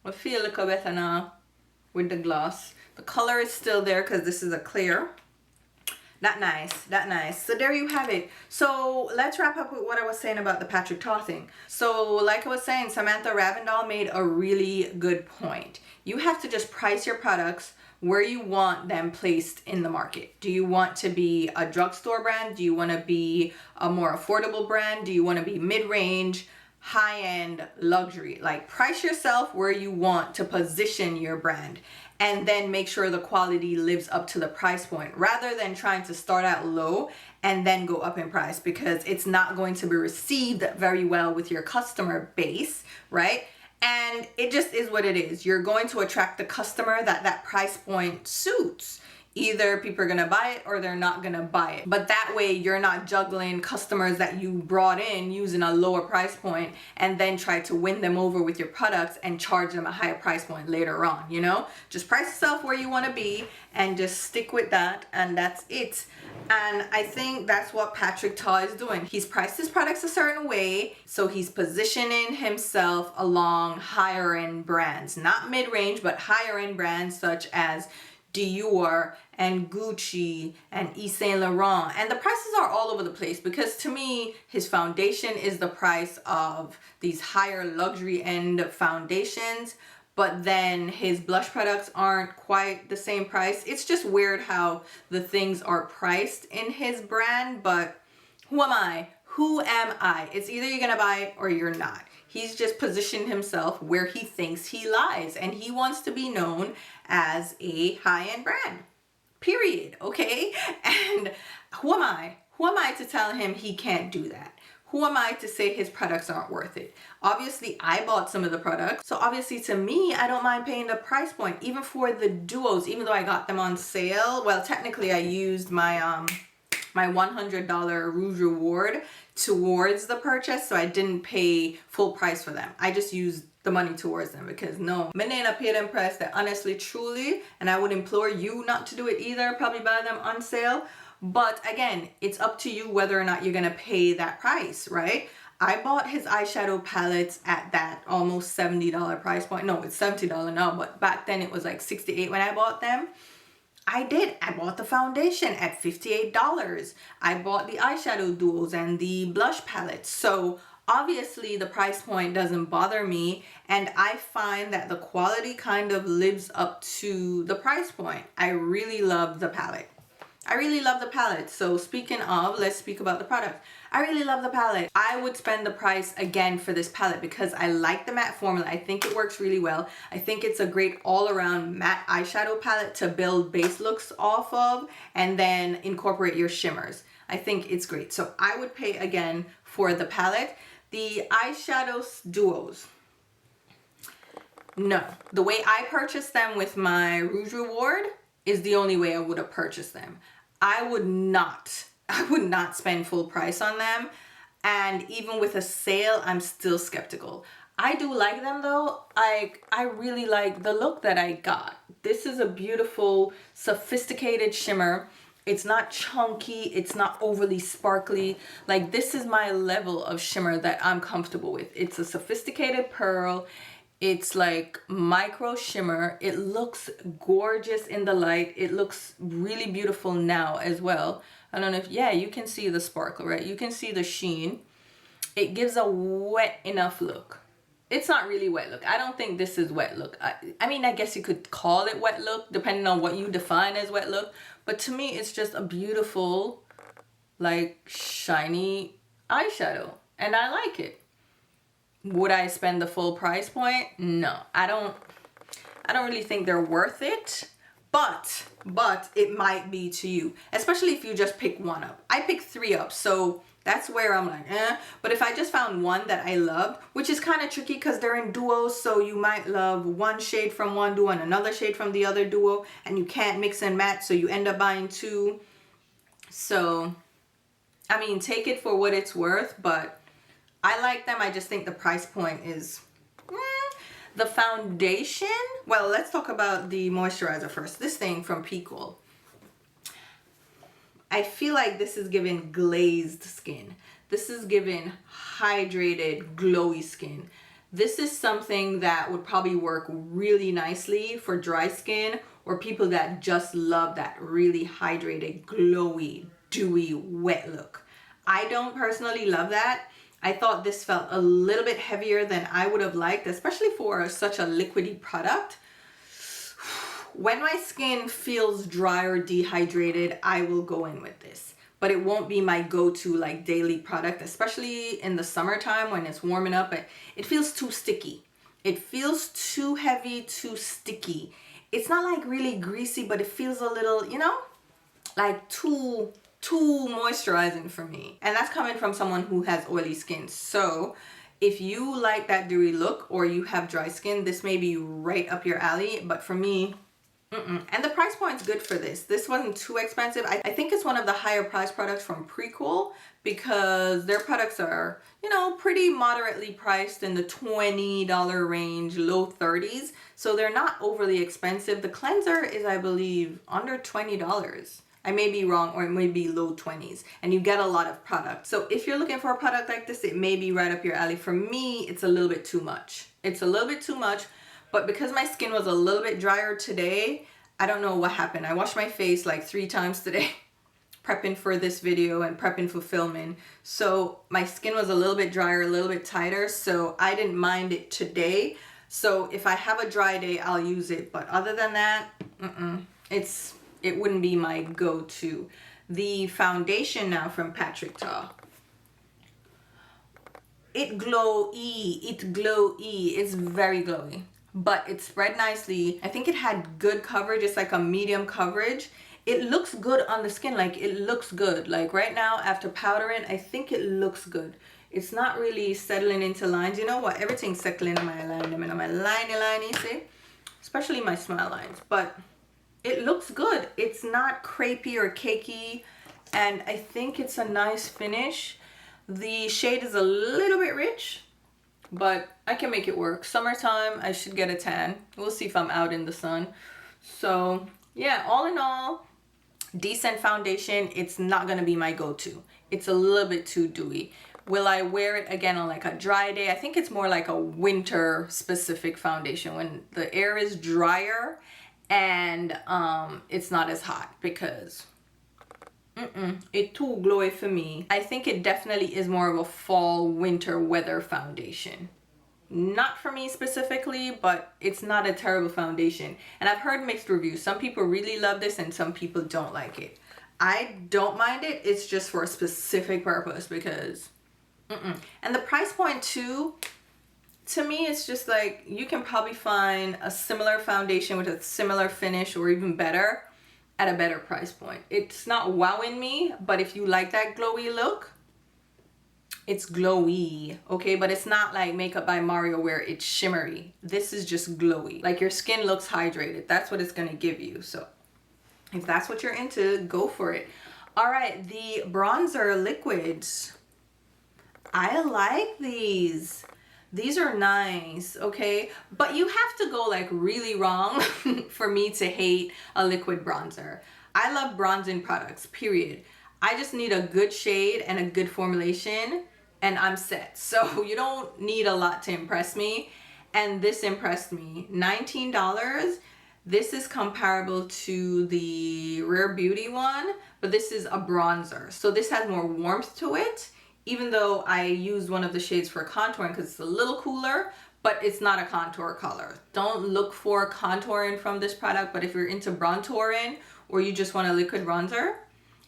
S1: I feel a little better now with the gloss. The color is still there because this is a clear. That nice, that nice. So there you have it. So let's wrap up with what I was saying about the Patrick Ta thing. So like I was saying, Samantha Ravindal made a really good point. You have to just price your products where you want them placed in the market. Do you want to be a drugstore brand? Do you want to be a more affordable brand? Do you want to be mid-range, high-end, luxury? Like, price yourself where you want to position your brand, and then make sure the quality lives up to the price point, rather than trying to start out low and then go up in price, because it's not going to be received very well with your customer base, right? And it just is what it is. You're going to attract the customer that that price point suits. Either people are gonna buy it or they're not gonna buy it. But that way you're not juggling customers that you brought in using a lower price point and then try to win them over with your products and charge them a higher price point later on, you know? Just price yourself where you wanna be and just stick with that, and that's it. And I think that's what Patrick Ta is doing. He's priced his products a certain way, so he's positioning himself along higher end brands. Not mid-range, but higher end brands such as Dior and Gucci and Yves Saint Laurent, and the prices are all over the place, because to me his foundation is the price of these higher luxury end foundations, but then his blush products aren't quite the same price. It's just weird how the things are priced in his brand, but who am I? Who am I? It's either you're gonna buy it or you're not. He's just positioned himself where he thinks he lies, and he wants to be known as a high-end brand, period, okay? And who am I? Who am I to tell him he can't do that? Who am I to say his products aren't worth it? Obviously, I bought some of the products, so obviously to me, I don't mind paying the price point, even for the duos, even though I got them on sale. Well, technically I used my my $100 Rouge Reward towards the purchase, so I didn't pay full price for them. I just used the money towards them, because no, I ain't paid them price. They're honestly, truly, and I would implore you not to do it either, probably buy them on sale. But again, it's up to you whether or not you're gonna pay that price, right? I bought his eyeshadow palettes at that almost $70 price point. No, it's $70 now, but back then it was like $68 when I bought them. I bought the foundation at $58. I bought the eyeshadow duos and the blush palettes. So obviously the price point doesn't bother me, and I find that the quality kind of lives up to the price point. I really love the palette. I really love the palette. So speaking of, let's speak about the product. I really love the palette. I would spend the price again for this palette because I like the matte formula. I think it works really well. I think it's a great all-around matte eyeshadow palette to build base looks off of and then incorporate your shimmers. I think it's great. So I would pay again for the palette. The eyeshadow duos. No, the way I purchased them with my Rouge Reward is the only way I would have purchased them. I would not spend full price on them, and even with a sale I'm still skeptical. I do like them though. I really like the look that I got. This is a beautiful sophisticated shimmer. It's not chunky, it's not overly sparkly. Like, this is my level of shimmer that I'm comfortable with. It's a sophisticated pearl. It's like micro shimmer. It looks gorgeous in the light. It looks really beautiful now as well. I don't know if, yeah, you can see the sparkle, right? You can see the sheen. It gives a wet enough look. It's not really wet look. I don't think this is wet look. I mean, I guess you could call it wet look depending on what you define as wet look. But to me, it's just a beautiful, like, shiny eyeshadow. And I like it. Would I spend the full price point? No, I don't really think they're worth it, but it might be to you, especially if you just pick one up. I picked 3 up, so That's where I'm like, eh. But if I just found one that I loved, which is kind of tricky because they're in duos, so you might love one shade from one duo and another shade from the other duo, and you can't mix and match, so you end up buying two. So, I mean, take it for what it's worth, but I like them. I just think the price point is... The foundation, well, let's talk about the moisturizer first. This thing from Pecan. I feel like this is giving glazed skin. This is giving hydrated, glowy skin. This is something that would probably work really nicely for dry skin or people that just love that really hydrated, glowy, dewy, wet look. I don't personally love that. I thought this felt a little bit heavier than I would have liked, especially for such a liquidy product. When my skin feels dry or dehydrated, I will go in with this. But it won't be my go-to like daily product, especially in the summertime when it's warming up. It feels too sticky. It feels too heavy, too sticky. It's not like really greasy, but it feels a little, you know, like too moisturizing for me. And that's coming from someone who has oily skin. So if you like that dewy look or you have dry skin, this may be right up your alley. But for me, and the price point's good for this. This wasn't too expensive. I think it's one of the higher price products from Pecan because their products are, you know, pretty moderately priced in the $20 range, low 30s. So they're not overly expensive. The cleanser is, I believe, under $20. I may be wrong, or it may be low 20s, and you get a lot of product. So if you're looking for a product like this, it may be right up your alley. For me, it's a little bit too much. It's a little bit too much. But because my skin was a little bit drier today, I don't know what happened. I washed my face like 3 times today, prepping for this video and prepping for filming. So my skin was a little bit drier, a little bit tighter, so I didn't mind it today. So if I have a dry day, I'll use it. But other than that, it wouldn't be my go-to. The foundation now from Patrick Ta. It glowy. It's very glowy. But it spread nicely. I think it had good coverage. It's like a medium coverage. It looks good on the skin. Like, it looks good. Like, right now, after powdering, I think it looks good. It's not really settling into lines. You know what? Everything's settling in my line. I mean, on my line, see? Especially my smile lines. But it looks good. It's not crepey or cakey. And I think it's a nice finish. The shade is a little bit rich, but I can make it work. Summertime, I should get a tan. We'll see if I'm out in the sun. So yeah, all in all, decent foundation. It's not gonna be my go-to. It's a little bit too dewy. Will I wear it again on like a dry day? I think it's more like a winter specific foundation when the air is drier and it's not as hot, because it's too glowy for me. I think it definitely is more of a fall winter weather foundation. Not for me specifically, but it's not a terrible foundation. And I've heard mixed reviews. Some people really love this and some people don't like it. I don't mind it. It's just for a specific purpose, because and the price point too, to me, it's just like you can probably find a similar foundation with a similar finish or even better at a better price point. It's not wowing me, but if you like that glowy look, it's glowy, okay? But it's not like Makeup by Mario where it's shimmery. This is just glowy. Like, your skin looks hydrated. That's what it's gonna give you. So if that's what you're into, go for it. All right, the bronzer liquids. I like these. These are nice, okay? But you have to go like really wrong for me to hate a liquid bronzer. I love bronzing products, period. I just need a good shade and a good formulation and I'm set. So you don't need a lot to impress me. And this impressed me. $19. This is comparable to the Rare Beauty one, but this is a bronzer. So this has more warmth to it, even though I used one of the shades for contouring because it's a little cooler, but it's not a contour color. Don't look for contouring from this product, but if you're into bronzing or you just want a liquid bronzer,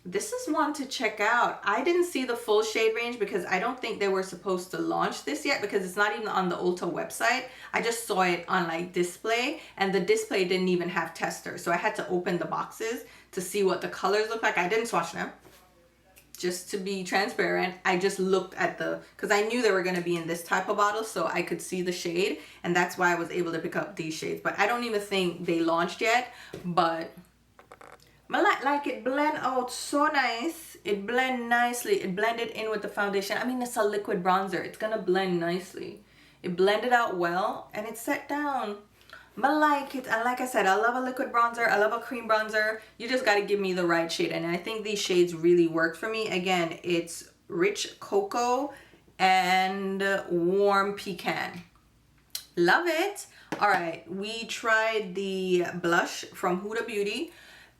S1: this is one to check out. I didn't see the full shade range because I don't think they were supposed to launch this yet, because it's not even on the Ulta website. I just saw it on like display, and the display didn't even have testers. So I had to open the boxes to see what the colors look like. I didn't swatch them. just to be transparent, I just looked at because I knew they were going to be in this type of bottle, so I could see the shade, and that's why I was able to pick up these shades. But I don't even think they launched yet, but I like it blend out so nice. It blend nicely. It blended in with the foundation. I mean, it's a liquid bronzer. It's going to blend nicely. It blended out well, and it's set down. I like it. And like I said, I love a liquid bronzer. I love a cream bronzer. You just got to give me the right shade. And I think these shades really worked for me. Again, it's Rich Cocoa and Warm Pecan. Love it. All right. We tried the blush from Huda Beauty.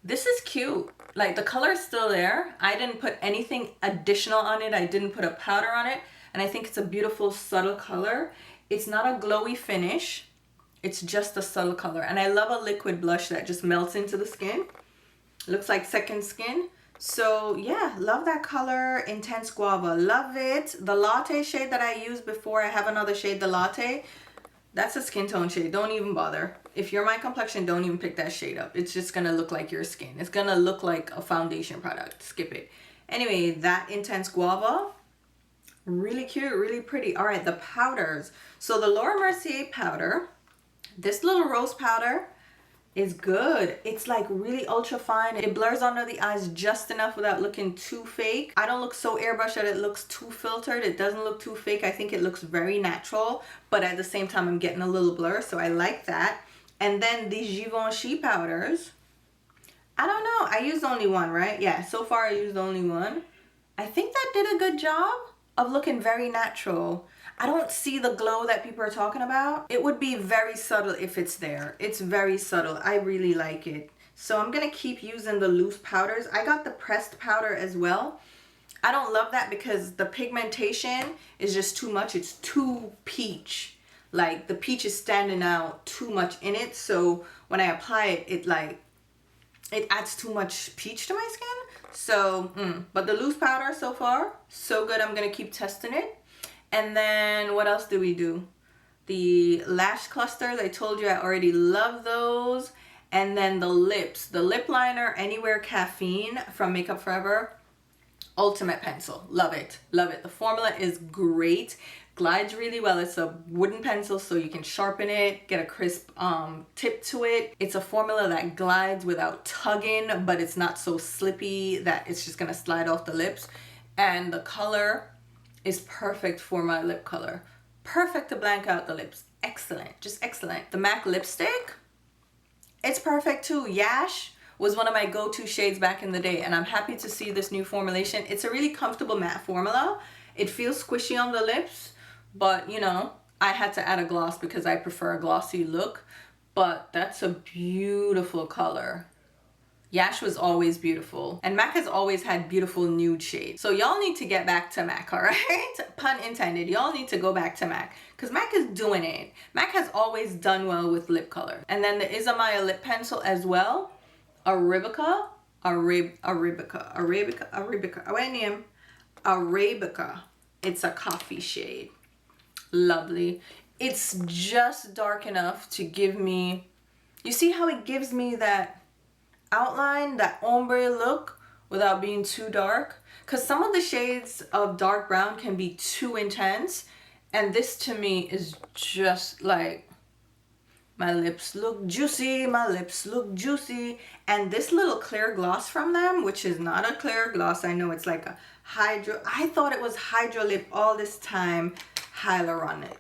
S1: This is cute. Like, the color is still there. I didn't put anything additional on it. I didn't put a powder on it. And I think it's a beautiful, subtle color. It's not a glowy finish. It's just a subtle color. And I love a liquid blush that just melts into the skin. Looks like second skin. So yeah, love that color. Intense Guava. Love it. The Latte shade that I used before, I have another shade, the Latte. That's a skin tone shade. Don't even bother. If you're my complexion, don't even pick that shade up. It's just going to look like your skin. It's going to look like a foundation product. Skip it. Anyway, that Intense Guava. Really cute. Really pretty. All right, the powders. So the Laura Mercier powder. This little rose powder is good. It's like really ultra fine. It blurs under the eyes just enough without looking too fake. I don't look so airbrushed that it looks too filtered. It doesn't look too fake. I think it looks very natural, but at the same time, I'm getting a little blur, so I like that. And then these Givenchy powders. I don't know. I used only one, right? Yeah, so far I used only one. I think that did a good job of looking very natural. I don't see the glow that people are talking about. It would be very subtle if it's there. It's very subtle. I really like it. So I'm going to keep using the loose powders. I got the pressed powder as well. I don't love that because the pigmentation is just too much. It's too peach. Like, the peach is standing out too much in it. So when I apply it, it adds too much peach to my skin. So, but the loose powder so far, so good. I'm going to keep testing it. And then what else do we do? The lash clusters. I told you I already love those. And then the lips. The lip liner, Anywhere Caffeine from Makeup Forever. Ultimate pencil. Love it. Love it. The formula is great. Glides really well. It's a wooden pencil, so you can sharpen it, get a crisp tip to it. It's a formula that glides without tugging, but it's not so slippy that it's just going to slide off the lips. And the color is perfect for my lip color. Perfect to blank out the lips. Excellent. Just excellent. The MAC lipstick, it's perfect too. Yash was one of my go-to shades back in the day, and I'm happy to see this new formulation. It's a really comfortable matte formula. It feels squishy on the lips, but you know, I had to add a gloss because I prefer a glossy look. But that's a beautiful color. Yash was always beautiful, and MAC has always had beautiful nude shades. So y'all need to get back to MAC, all right? Pun intended. Y'all need to go back to MAC because MAC is doing it. MAC has always done well with lip color. And then the Isamaya lip pencil as well. Arabica. It's a coffee shade. Lovely. It's just dark enough to give me, you see how it gives me that outline, that ombre look without being too dark? Because some of the shades of dark brown can be too intense, and this to me is just like, my lips look juicy, my lips look juicy. And this little clear gloss from them, which is not a clear gloss, I know it's like a hydro, I thought it was Hydro Lip all this time. Hyaluronic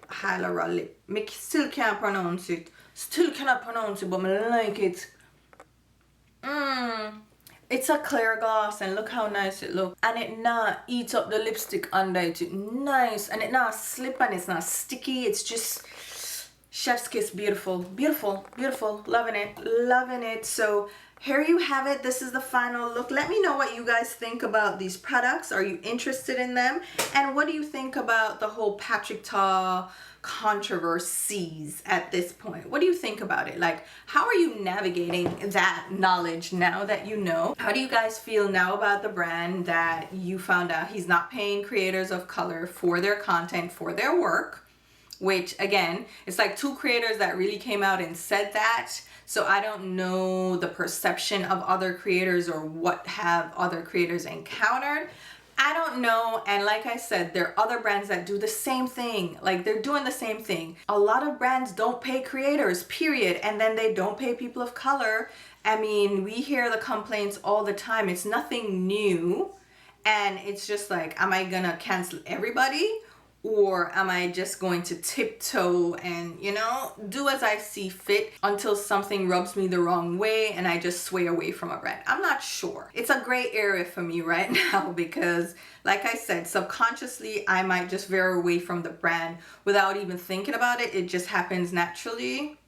S1: lip. Me still can't pronounce it. Still cannot pronounce it, but I like it. It's a clear gloss, and look how nice it looks. And it not eats up the lipstick under it. It's nice, and it not slip, and it's not sticky. It's just chef's kiss. Beautiful, beautiful, beautiful. Loving it, loving it. So here you have it. This is the final look. Let me know what you guys think about these products. Are you interested in them? And what do you think about the whole Patrick Ta controversies at this point? What do you think about it? Like, how are you navigating that knowledge now that you know? How do you guys feel now about the brand that you found out he's not paying creators of color for their content, for their work? Which, again, it's like two creators that really came out and said that. So I don't know the perception of other creators or what have other creators encountered. I don't know, and like I said, there are other brands that do the same thing. Like, they're doing the same thing. A lot of brands don't pay creators, period, and then they don't pay people of color. I mean, we hear the complaints all the time. It's nothing new, and it's just like, am I gonna cancel everybody? Or am I just going to tiptoe and, you know, do as I see fit until something rubs me the wrong way and I just sway away from a brand? I'm not sure. It's a gray area for me right now because, like I said, subconsciously I might just veer away from the brand without even thinking about it. It just happens naturally.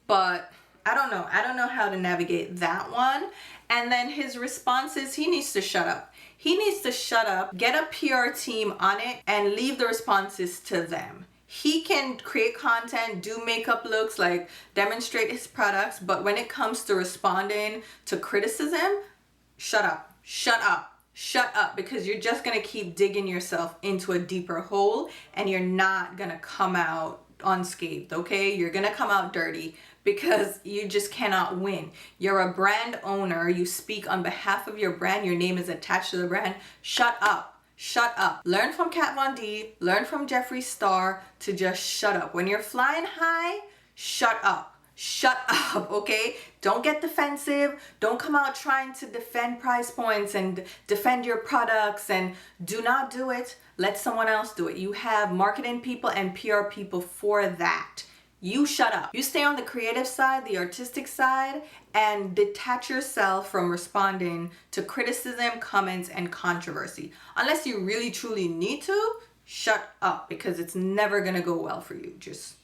S1: But I don't know. I don't know how to navigate that one. And then his response is he needs to shut up. He needs to shut up, get a PR team on it, and leave the responses to them. He can create content, do makeup looks, like demonstrate his products, but when it comes to responding to criticism, shut up, shut up, shut up, because you're just gonna keep digging yourself into a deeper hole and you're not gonna come out unscathed, okay? You're gonna come out dirty because you just cannot win. You're a brand owner. You speak on behalf of your brand. Your name is attached to the brand. Shut up. Shut up. Learn from Kat Von D. Learn from Jeffree Star to just shut up. When you're flying high, shut up. Shut up, okay? Don't get defensive. Don't come out trying to defend price points and defend your products, and do not do it. Let someone else do it. You have marketing people and PR people for that. You shut up. You stay on the creative side, the artistic side, and detach yourself from responding to criticism, comments, and controversy. Unless you really truly need to, shut up, because it's never gonna go well for you. Just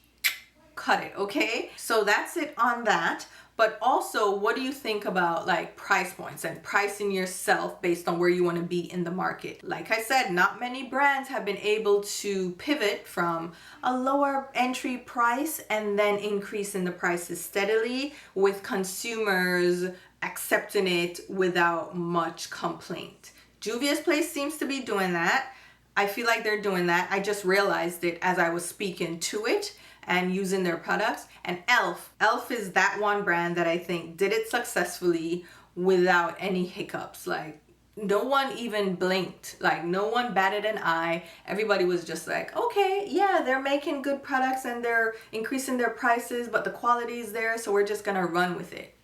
S1: cut it, okay? So that's it on that. But also, what do you think about like price points and pricing yourself based on where you want to be in the market? Like I said, not many brands have been able to pivot from a lower entry price and then increase in the prices steadily with consumers accepting it without much complaint. Juvia's Place seems to be doing that. I feel like they're doing that. I just realized it as I was speaking to it and using their products. And elf is that one brand that I think did it successfully without any hiccups. Like, no one even blinked, like no one batted an eye. Everybody was just like, okay, yeah, they're making good products and they're increasing their prices, but the quality is there, so we're just gonna run with it.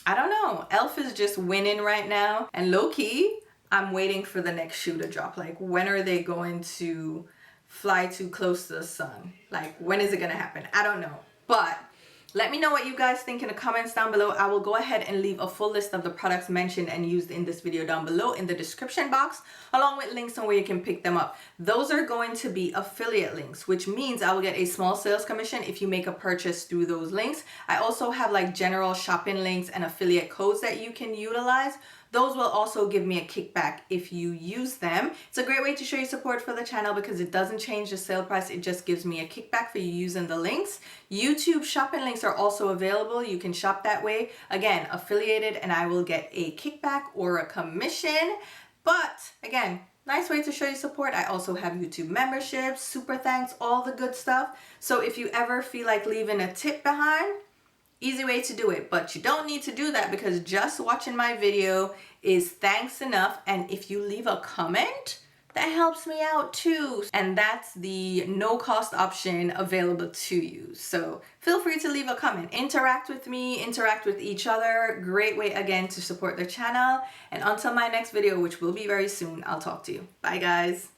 S1: I don't know, elf is just winning right now. And low-key, I'm waiting for the next shoe to drop. Like, when are they going to fly too close to the sun? Like, when is it gonna happen? I don't know. But let me know what you guys think in the comments down below. I will go ahead and leave a full list of the products mentioned and used in this video down below in the description box, along with links on where you can pick them up. Those are going to be affiliate links, which means I will get a small sales commission if you make a purchase through those links. I also have like general shopping links and affiliate codes that you can utilize. Those will also give me a kickback if you use them. It's a great way to show your support for the channel because it doesn't change the sale price. It just gives me a kickback for you using the links. YouTube shopping links are also available. You can shop that way. Again, affiliated, and I will get a kickback or a commission. But again, nice way to show your support. I also have YouTube memberships, super thanks, all the good stuff. So if you ever feel like leaving a tip behind, easy way to do it. But you don't need to do that because just watching my video is thanks enough. And if you leave a comment, that helps me out too. And that's the no cost option available to you. So feel free to leave a comment. Interact with me, interact with each other. Great way again to support the channel. And until my next video, which will be very soon, I'll talk to you. Bye guys.